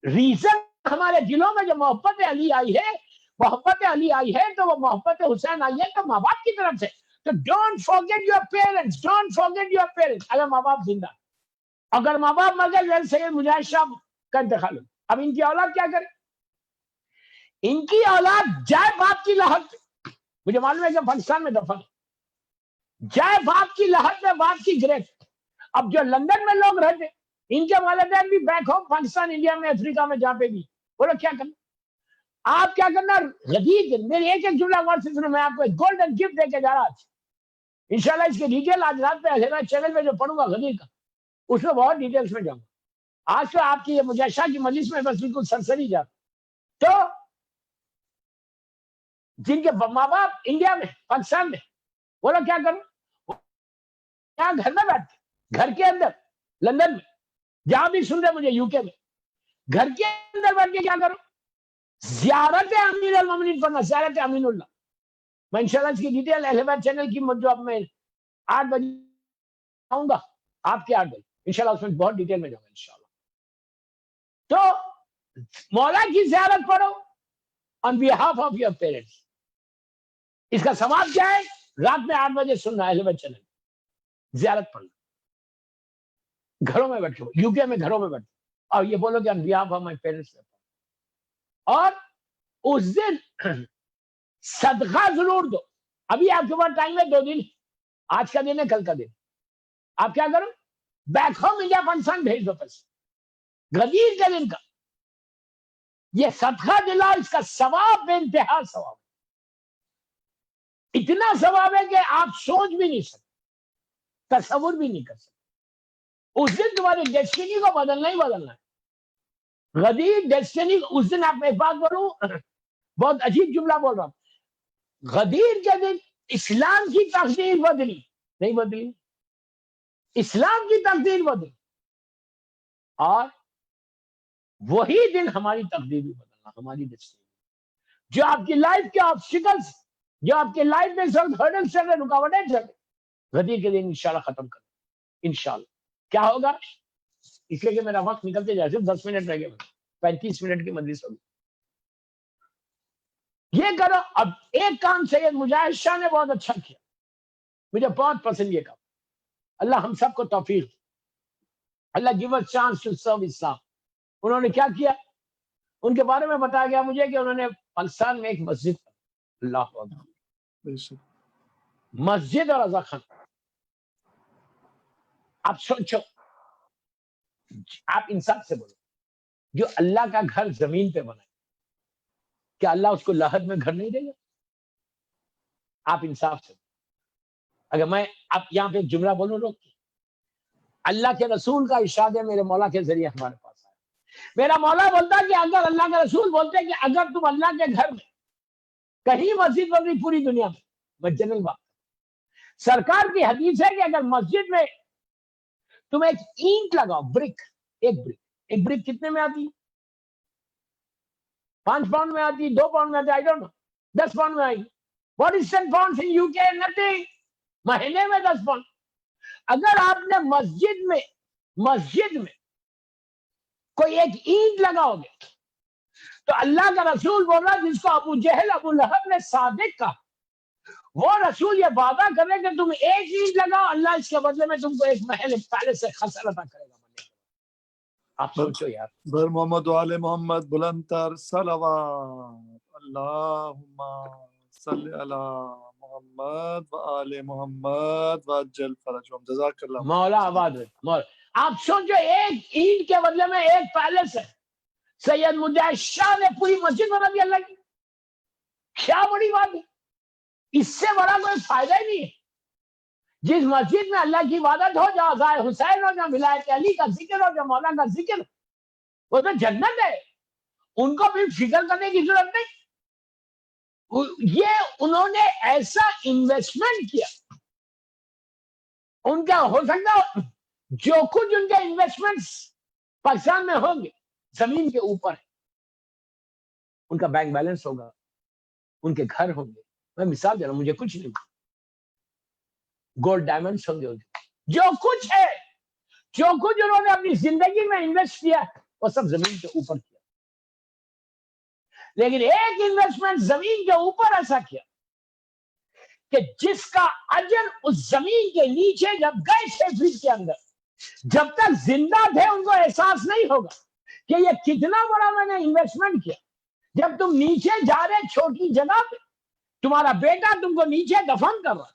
ریزن ہمارے دلوں میں جو محبت علی آئی ہے، محبت علی آئی ہے تو وہ محبت حسین آئی ہے تو ماں باپ کی طرف سے. تو don't forget your parents, don't forget your parents. اگر ماں باپ زندہ، اگر ماں باپ مر گئے، سید مجاہد شاہ کا انتقال. اب ان کی اولاد کیا کرے؟ ان کی اولاد جائے باپ کی لحد پہ. مجھے معلوم ہے کہ پاکستان میں دفن جائے باپ کی لحد میں، باپ کی گریف. اب جو لندن میں لوگ رہتے، ان کے والدین بھی بیک ہوم پاکستان، انڈیا میں، افریقہ میں، جہاں پہ بھی، وہ لوگ کیا کرنا؟ آپ کیا کرنا؟ غدیر. میری ایک ایک جملہ غور سے سنو. میں آپ کو ایک گولڈن گفٹ دے کے جا رہا آج انشاءاللہ. اس کے ڈیٹیل آج رات پہ چینل میں جو پڑھوں گا غدیر کا، اس میں بہت ڈیٹیلز میں جاؤں گا. آج تو آپ کی یہ مجاشہ کی مجلس میں بس بالکل سرسری جا. تو جن کے ماں باپ انڈیا میں، پاکستان میں، وہ لوگ کیا کروں؟ کیا گھر میں بیٹھ کے، گھر کے اندر، لندن میں، جہاں بھی سن رہے مجھے، یو کے میں، گھر کے اندر بیٹھ کے کیا کروں؟ زیارت امیر المومنین پڑھنا، زیارت امین اللہ. میں انشاءاللہ اس کی ڈیٹیل اہل بیت چینل کی جو اب میں 8 بجے آؤں گا، آپ کے 8 بجے انشاءاللہ اس میں بہت ڈیٹیل میں جاؤں گا انشاءاللہ. تو مولا کی زیارت پڑھو on behalf of your parents. اس کا ثواب کیا ہے؟ رات میں 8 بجے سننا اہل بیت چینل، زیارت پڑھنا گھروں میں بیٹھو. یو کے میں گھروں میں بیٹھو اور یہ بولو کہ on behalf of my parents. اور اس دن صدقہ ضرور دو. ابھی آپ کے پاس ٹائم ہے، 2 دن، آج کا دن ہے، کل کا دن. آپ کیا کرو؟ بیک ہوم انڈیا پاکستان بھیج دو پیسے غدیر کے دن کا. یہ صدقہ دلا، اس کا ثواب بے انتہا ثواب، اتنا ثواب ہے کہ آپ سوچ بھی نہیں سکتے، تصور بھی نہیں کر سکتے. اس دن تمہاری ڈیسٹینی کو بدلنا ہی بدلنا ہے. غدیر ڈیسٹینی. اس دن آپ ایک بات بولوں، بہت عجیب جملہ بول رہا ہوں. غدیر کے دن اسلام کی تقدیر بدلی نہیں بدلی، اسلام کی تقدیر بدلی. اور وہی دن ہماری تقدیر بھی بدلنا، ہماری ڈیسٹینی. جو آپ کی لائف کے آبسٹیکلز، جو آپ کے لائف میں سب ہرڈلز چل رہے، رکاوٹیں چل رہے، غدیر کے دن انشاءاللہ ختم کر انشاءاللہ. کیا ہوگا؟ اس لیے کہ میرا وقت نکلتے جائے، صرف 10 منٹ رہ گئے، 35 منٹ کی مجلس ہوگی. یہ کرو. اب ایک کام سید مجاہد شاہ نے بہت اچھا کیا، مجھے بہت پسند یہ کام. اللہ ہم سب کو توفیق، اللہ give us chance to serve Islam. انہوں نے کیا کیا؟ ان کے بارے میں بتایا گیا مجھے کہ انہوں نے پاکستان میں ایک مسجد، اللہ اکبر، مسجد اور رضا خان. آپ سوچو، آپ انصاف سے بولو، جو اللہ کا گھر زمین پہ بنا، کیا اللہ اس کو لحد میں گھر نہیں دے گا؟ آپ انصاف سے. اگر میں اب یہاں پہ جملہ بولوں، روک کے، اللہ کے رسول کا ارشاد ہے میرے مولا کے ذریعے ہمارے پاس آیا. میرا مولا بولتا کہ اگر اللہ کے رسول بولتے کہ اگر تم اللہ کے گھر میں کہیں مسجد بن رہی پوری دنیا میں جنرل بات، سرکار کی حدیث ہے کہ اگر مسجد میں تم ایک اینٹ لگاؤ، بریک، ایک بریک کتنے میں آتی؟ 5 پاؤنڈ میں آتی، 2 پاؤنڈ میں آتی، آئی ڈونٹ نو، 10 پاؤنڈ میں آئی. What is 10 pounds in UK? Nothing. مہینے میں 10 پاؤنڈ. اگر آپ نے مسجد میں کوئی ایک اینٹ لگاؤ گے تو اللہ کا رسول بول رہا جس کو ابو جہل ابو لہب نے صادق کہا، وہ رسول یہ وعدہ کرے کہ تم ایک اینٹ لگاؤ، اللہ اس کے بدلے میں تم کو ایک محل پہلے سے خسر عطا کرے گا. آپ سوچو یار. بر محمد و آل محمد بلند تر صلوات. اللہم صلی علی محمد و آل محمد وعجل فرجهم. جزاک اللہ. مولا آباد مولا. آپ سوچو ایک اینٹ کے بدلے میں ایک پیلس ہے. سید مجاہد شاہ نے پوری مسجد بنا دی اللہ کی. کیا بڑی بات ہے، اس سے بڑا کوئی فائدہ ہی نہیں ہے. جس مسجد میں اللہ کی عبادت ہو، جہاں ضائع حسین ہو، جہاں ولایت علی کا ذکر ہو، جہاں مولا کا ذکر، وہ تو جنت ہے. ان کو بھی فکر کرنے کی ضرورت نہیں. یہ انہوں نے ایسا انویسٹمنٹ کیا. ان کا ہو سکتا جو کچھ ان کے انویسٹمنٹ پاکستان میں ہوں گے زمین کے اوپر ہے. ان کا بینک بیلنس ہوگا، ان کے گھر ہوں گے. میں مثال دے رہا ہوں، مجھے کچھ نہیں. گولڈ ڈائمنڈس ہوں گے ان کے. جو کچھ ہے، جو کچھ انہوں نے اپنی زندگی میں انویسٹ کیا وہ سب زمین کے اوپر کیا. لیکن ایک انویسٹمنٹ زمین کے اوپر ایسا کیا کہ جس کا اجر اس زمین کے نیچے جب گئے 6 فٹ کے اندر، جب تک زندہ تھے ان کو احساس نہیں ہوگا کہ یہ کتنا بڑا میں نے انویسٹمنٹ کیا. جب تم نیچے جا رہے چھوٹی جگہ پہ، تمہارا بیٹا تم کو نیچے دفن کر رہا،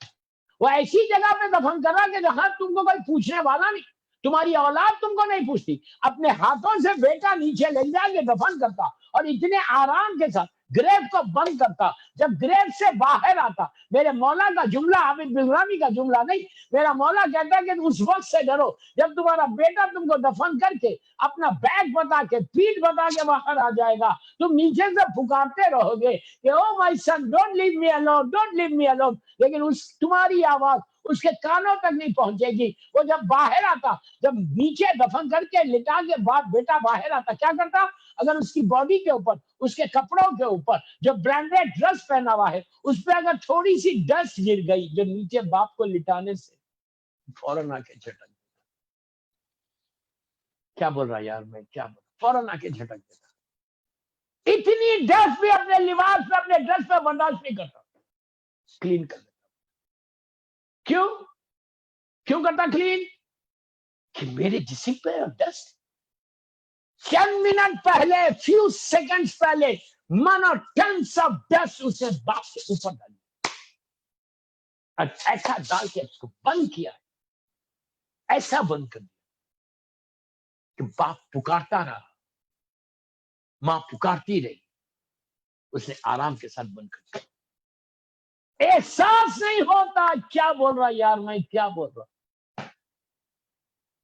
وہ ایسی جگہ پہ دفن کر رہا کہ جہاں تم کو کوئی پوچھنے والا نہیں، تمہاری اولاد تم کو نہیں پوچھتی. اپنے ہاتھوں سے بیٹا نیچے لے جا کے دفن کرتا اور اتنے آرام کے ساتھ گریو کو بند کرتا. جب گریو سے باہر آتا، میرے مولا کا جملہ، عابد بلرامی کا جملہ نہیں، میرا مولا کہتا ہے کہ اس وقت سے ڈرو جب تمہارا بیٹا تم کو دفن کر کے اپنا بیگ بتا کے پیٹھ بتا کے باہر آ جائے گا، تم نیچے سے پکارتے رہو گے کہ oh my son don't leave me alone, don't leave me alone. لیکن تمہاری آواز اس کے کانوں تک نہیں پہنچے گی. وہ جب باہر آتا، جب نیچے دفن کر کے لٹا کے بعد بیٹا باہر آتا، کیا کرتا؟ اگر اس کی باڈی کے اوپر، اس کے کپڑوں کے اوپر جو برانڈیڈ ڈریس پہنا ہوا ہے، اس پہ اگر تھوڑی سی ڈسٹ گر گئی جو نیچے باپ کو لٹانے سے، فوراً آ کے جھٹک. کیا بول رہا یار میں، کیا بول رہا؟ فوراً آ کے جھٹک دیتا. اتنی ڈسٹ بھی اپنے لباس پہ، اپنے ڈریس پہ برداشت نہیں کرتا، کلین کر دیتا. کیوں کرتا کلین؟ کہ میرے جسم پہ ڈسٹ. چند منٹ پہلے، فیو سیکنڈز پہلے مانو ٹنس آف ڈسٹ اسے باپ کے اوپر ڈالی، اور ایسا ڈال کے اس کو بند کیا، ایسا بند کر دیا کہ باپ پکارتا رہا، ماں پکارتی رہی، اس نے آرام کے ساتھ بند کر دیا. احساس نہیں ہوتا. کیا بول رہا یار میں، کیا بول رہا؟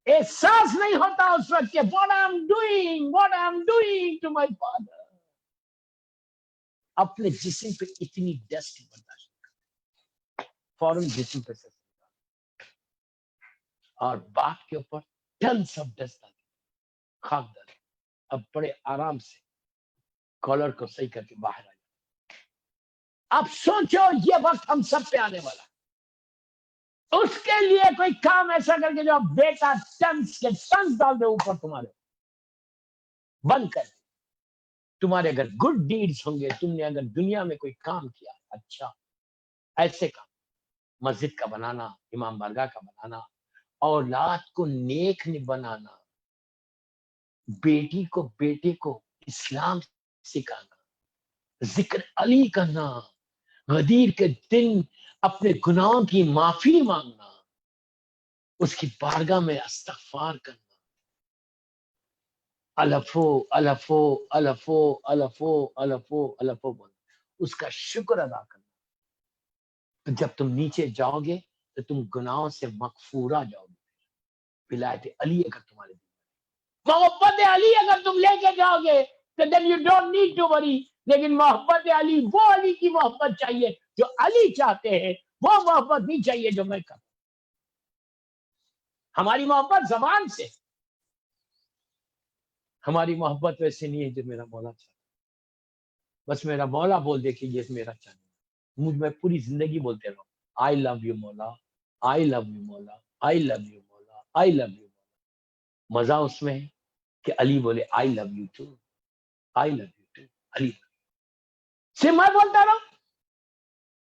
احساس نہیں ہوتا اس وقت کہ what I'm doing to my father. اپنے جسم پہ اتنی ڈسٹ برداشت کرتا، فوراً جسم پہ سے اور باپ کے اوپر ٹنس آف ڈسٹ آ گئی، خاک ڈال. اب بڑے آرام سے کالر کو صحیح کر کے باہر آ جائے. اب سوچو یہ وقت ہم سب پہ آنے والا، اس کے لیے کوئی کام ایسا کر کے جو بیٹا ٹنس کے ٹنس ڈال دے اوپر تمہارے، بند کر دے. تمہارے اگر گڈ ڈیڈز ہوں گے، تم نے اگر دنیا میں کوئی کام کیا اچھا، ایسے کام، مسجد کا بنانا، امام بارگاہ کا بنانا، اولاد کو نیک بنانا، بیٹی کو بیٹے کو اسلام سکھانا، ذکر علی کرنا، غدیر کے دن اپنے گناہوں کی معافی مانگنا، اس کی بارگاہ میں استغفار کرنا، الفو الفو الفو الفو الفو الفو بولنا، اس کا شکر ادا کرنا. تو جب تم نیچے جاؤ گے تو تم گناہوں سے مغفورہ جاؤ گے. ولایت علی اگر تمہارے دل میں، محبت علی اگر تم لے کے جاؤ گے تو then you don't need to worry. لیکن محبت علی، وہ علی کی محبت چاہیے جو علی چاہتے ہیں، وہ محبت نہیں چاہیے جو میں کروں. ہماری محبت زبان سے، ہماری محبت ویسے نہیں ہے جو میرا مولا چاہتا. بس میرا مولا بول دے کہ یہ میرا چاہیے، مجھ میں پوری زندگی بولتے رہو آئی لو یو مولا، آئی لو یو مولا، آئی لو یو مولا، آئی لو یو مولا. مزہ اس میں ہے کہ علی بولے I love you too, I love you too. Ali سے میں بولتا رہا،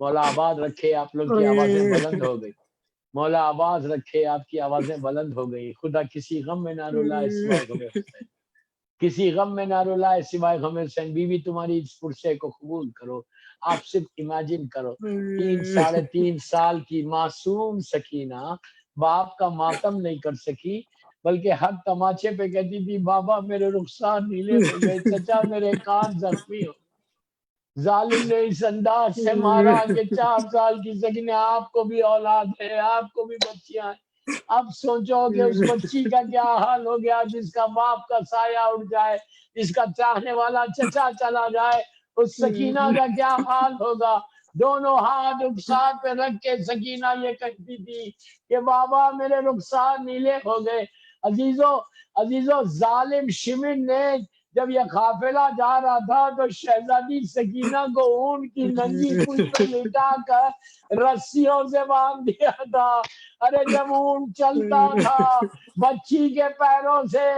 مولا آباد رکھے آپ لوگ کی آوازیں بلند ہو گئی، مولا آواز رکھے آپ کی آوازیں بلند ہو گئی. خدا کسی غم میں نہ رلائے سوائے غم حسین، کسی غم میں نہ رلائے سوائے غم حسین. بیوی تمہاری اس پرسے کو قبول کرو. آپ صرف امیجن کرو 3.5 سال کی معصوم سکینہ باپ کا ماتم نہیں کر سکی، بلکہ ہر تماچے پہ کہتی تھی بابا میرے رخسار نیلے ہو گئے، چچا میرے کان زخمی ہو. ظالم نے اس انداز سے مارا کہ 4 سال کی سکینہ آپ کو بھی اولاد ہے، آپ کو بھی بچیاں ہیں. اب سوچو کہ اس بچی کا کیا حال ہو گیا جس کا باپ کا سایہ اڑ جائے، جس کا چاہنے والا چچا چلا جائے. اس سکینہ کا کیا حال ہوگا. دونوں ہاتھ رخسار پہ رکھ کے سکینہ یہ کہتی تھی کہ بابا میرے رخسار نیلے ہو گئے. عزیزو ظالم شمر نے جب یہ قافلہ جا رہا تھا تو شہزادی سکینہ کو اون کی ننگی پشت پہ لٹا کر رسیوں سے باندھ دیا تھا. ارے جب اون چلتا تھا بچی کے پیروں سے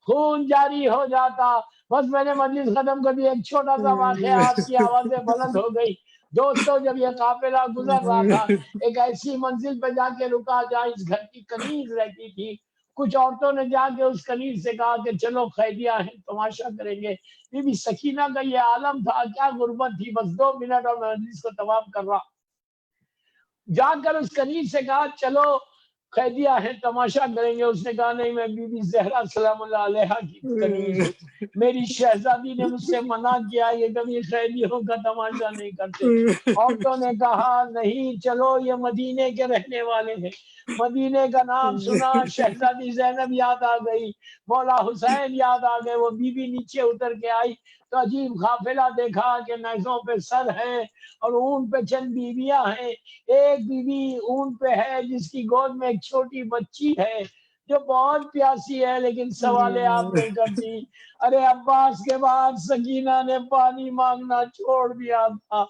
خون جاری ہو جاتا. بس میں نے مجلس ختم کر دی. ایک چھوٹا سا واقعہ، آپ کی آوازیں بلند ہو گئی. دوستو جب یہ قافلہ گزر رہا تھا ایک ایسی منزل پہ جا کے رکا جہاں اس گھر کی کنیز رہتی تھی. کچھ عورتوں نے جا کے اس کنیز سے کہا کہ چلو قیدیاں ہیں تماشا کریں گے. بی بی سکینہ کا یہ عالم تھا، کیا غربت تھی. بس 2 منٹ اور میں مجلس کو تمام کر رہا. جا کر اس کنیز سے کہا چلو قیدیاں ہیں تماشا کریں گے. اس نے کہا نہیں میں بی بی زہرا سلام اللہ علیہا کی کنیز ہوں، میری شہزادی نے مجھ سے منع کیا یہ کبھی قیدیوں کا تماشا نہیں کرتے. عورتوں نے کہا نہیں چلو یہ مدینے کے رہنے والے ہیں. مدینے کا نام سنا شہزادی زینب یاد آ گئی، مولا حسین یاد آ گئے. وہ بی بی نیچے اتر کے آئی تو عجیب قافلہ دیکھا کہ نیزوں پہ سر ہے اور اون پہ چند بیویاں ہیں. ایک بیوی اون پہ ہے جس کی گود میں ایک چھوٹی بچی ہے جو بہت پیاسی ہے لیکن سوال آپ نہیں کرتی. ارے عباس کے بعد سکینہ نے پانی مانگنا چھوڑ دیا تھا.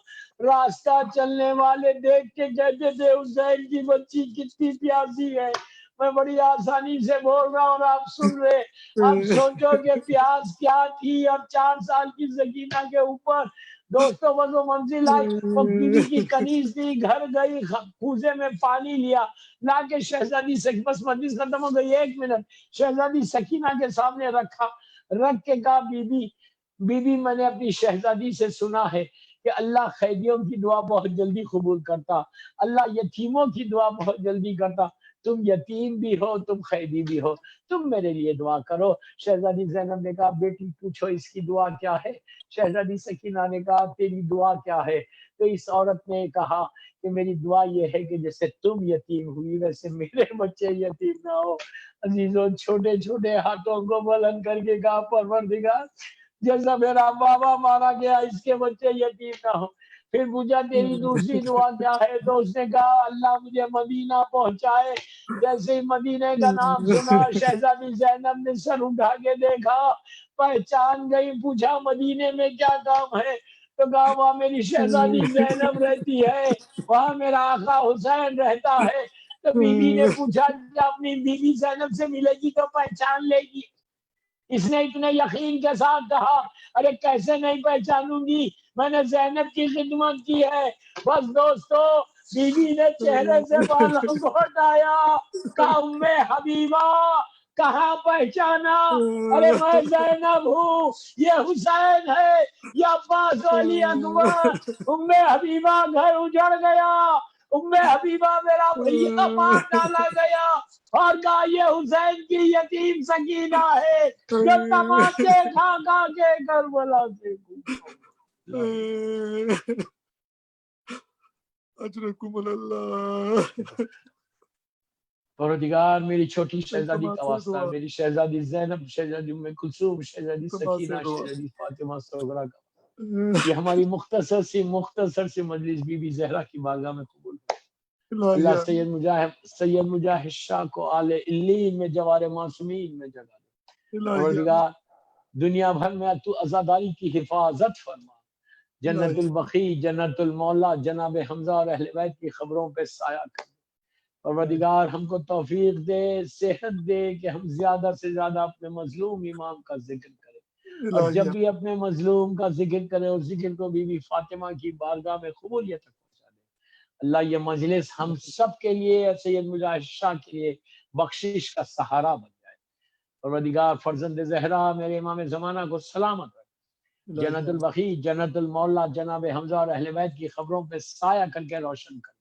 راستہ چلنے والے دیکھ کے کہتے تھے حسین کی بچی کتنی پیاسی ہے. میں بڑی آسانی سے بول رہا ہوں اور آپ سن رہے. اب سوچو کہ پیاس کیا تھی. اب 4 سال کی سکینہ کے اوپر دوستوں بس وہ منزل آئی. وہ بیوی کی کنیز تھی، گھر گئی کوزے میں پانی لیا لا کے شہزادی بس مجلس ختم ہو گئی. 1 منٹ شہزادی سکینہ کے سامنے رکھا، رکھ کے کہا بی بی میں نے اپنی شہزادی سے سنا ہے کہ اللہ قیدیوں کی دعا بہت جلدی قبول کرتا، اللہ یتیموں کی دعا بہت جلدی کرتا. تم یتیم بھی ہو تم قیدی بھی ہو، تم میرے لیے دعا کرو. شہزادی زینب نے کہا بیٹی پوچھو اس کی دعا کیا ہے. شہزادی سکینہ نے کہا تیری دعا کیا ہے. تو اس عورت نے کہا کہ میری دعا یہ ہے کہ جیسے تم یتیم ہوئی ویسے میرے بچے یتیم نہ ہو. عزیزوں چھوٹے چھوٹے ہاتھوں کو بلند کر کے کہا پروردگار جیسا میرا بابا مارا گیا اس کے بچے یتیم نہ ہو. پھر پوچھا تیری دوسری دعا کیا ہے. تو اس نے کہا اللہ مجھے مدینہ پہنچائے. جیسے ہی مدینے کا نام سنا شہزادی زینب نے سر اٹھا کے دیکھا، پہچان گئی. پوچھا مدینے میں کیا کام ہے. تو کہا وہاں میری شہزادی زینب رہتی ہے، وہاں میرا آقا حسین رہتا ہے. تو بیوی نے پوچھا کہ اپنی بیوی زینب سے ملے گی تو پہچان لے گی. اس نے اتنے یقین کے ساتھ کہا ارے کیسے نہیں پہچانوں گی، میں نے زینب کی خدمت کی ہے. بس دوستو بیوی نے چہرے سے بالوں کو ہٹایا، کہا ام حبیبہ کہاں پہچانا. ارے میں زینب ہوں، یہ حسین ہے، یہ عباس علی اکبر. ام حبیبہ گھر اجڑ گیا. ام حبیبہ میرا بھیا مار ڈالا گیا اور کہا یہ حسین کی یتیم سکینہ ہے جو تماچے کھا کھا کے کربلا سے اجرکم اللہ. پروردگار میری چھوٹی شہزادی کا واسطہ، میری شہزادی زینب، شہزادی ام کلثوم، شہزادی سکینہ، شہزادی فاطمہ سغرا کا یہ ہماری مختصر سی مجلس بی بی زہرا کی بارگاہ میں قبول کرے. اللہ سید مجاہد شاہ کو آل علین میں جوار معصومین میں جگہ دے. پروردگار دنیا بھر میں تو عزاداری کی حفاظت فرما. جنت البقیع، جنت المولا، جناب حمزہ اور اہل بیت کی خبروں پہ سایہ کر. پروردگار ہم کو توفیق دے، صحت دے کہ ہم زیادہ سے زیادہ اپنے مظلوم امام کا ذکر کریں، اور جب بھی اپنے مظلوم کا ذکر کریں اس ذکر کو بی بی فاطمہ کی بارگاہ میں قبولیت پہنچا دے. اللہ یہ مجلس ہم سب کے لیے، سید مجاہد شاہ کے لیے بخشش کا سہارا بن جائے۔ پروردگار فرزند زہرا میرے امام زمانہ کو سلامت رکھ، جنت البقیع، جنت المولا جناب حمزہ اور اہل بیت کی خبروں پہ سایہ کر کے روشن کر،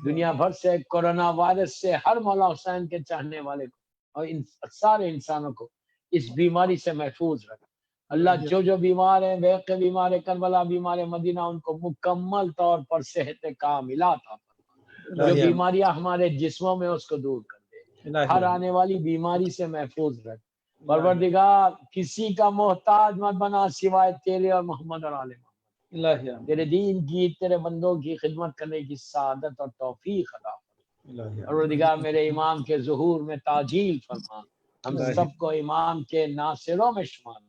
دنیا بھر سے کورونا وائرس سے ہر مولا حسین کے چاہنے والے کو اور ان سارے انسانوں کو اس بیماری سے محفوظ رکھ۔ اللہ جو بیمار ہیں، بیق بیمار ہے، کربلا بیمار ہے، مدینہ ان کو مکمل طور پر صحت کاملہ عطا فرما، جو بیماریاں ہمارے جسموں میں اس کو دور کر دے، ہر آنے والی بیماری سے محفوظ رکھ۔ پروردگار کسی کا محتاج مت بنا سوائے تیرے اور محمد اور آل محمد، تیرے دین کی، تیرے بندوں کی خدمت کرنے کی سعادت اور توفیق عطا فرما۔ پروردگار میرے امام کے ظہور میں تعجیل فرما، ہم سب کو امام کے ناصروں میں شمار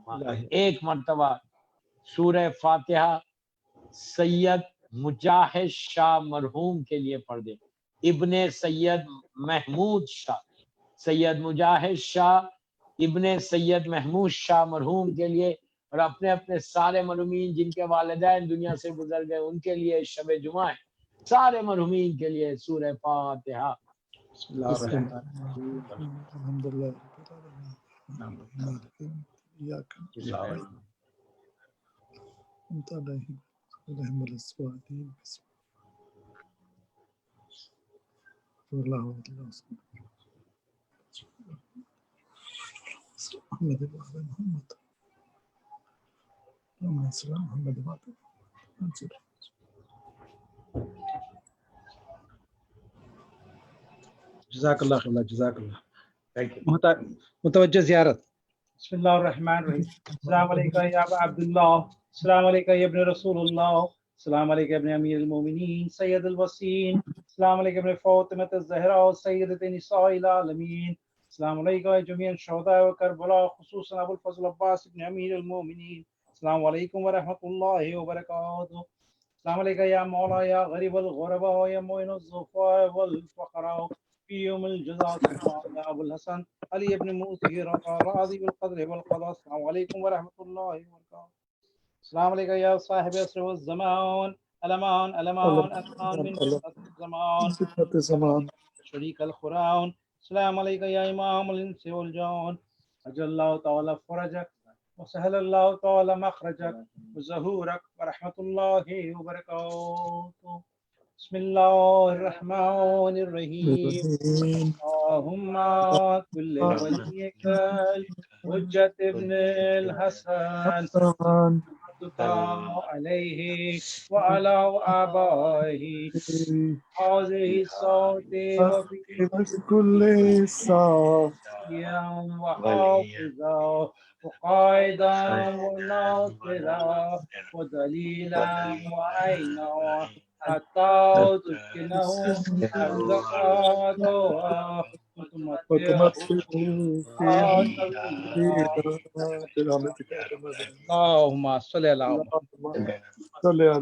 فرما۔ ایک مرتبہ سورہ فاتحہ سید مجاہد شاہ مرحوم کے لیے پڑھ دے، ابن سید محمود شاہ، سید مجاہد شاہ ابن سید محمود شاہ مرحوم کے لیے، اور اپنے اپنے سارے مرحومین جن کے والدین دنیا سے گزر گئے ان کے لیے شب جمعہ ہے، سارے مرحومین کے لیے سورہ فاتحہ۔ بسم اللہ الرحمن الرحیم۔ الحمدللہ جزاک اللہ خیر، جزاک اللہ۔ متوجہ زیارت۔ بسم اللہ الرحمن الرحیم۔ السلام علیکم یا ابا عبداللہ، السلام علیکم یا ابن رسول اللہ، السلام علیکم ابن امیر المومنین سید الوسین، السلام علیکم ابن فاطمہ الزہرا سیدۃ نساء العالمین، السلام علیکم جميع الشہداء و کربلاء خصوصا ابو الفضل عباس ابن امیر المومنین، السلام علیکم ورحمۃ اللہ وبرکاتہ، السلام علیکم یا مولا یا غریب الغرباء یا معین الضعفاء والفقراء في يوم الجزاء يا ابو الحسن علي بن موسى راضي بالقدر والقضاء، السلام عليكم ورحمة الله وبركاته، السلام عليكم يا صاحب العصر والزمان، ألمان ألمان ألمان من الزمان شريك القرآن، السلام عليكم يا إمام الإنس والجان، أجل الله تعالى فرجك وسهل الله تعالى مخرجك وظهورك ورحمة الله وبركاته، بسم الله الرحمن الرحيم، اللهم كل وليك الحجة ابن الحسن عليه وعلى آبائه هذه الصوت وفي كل صوت وحافظا وقائدا وناصرا ودليلا وعينا حتى تسكنه أرزقاتها وتمتعه برحمتك يا رب. اللهم صل على صل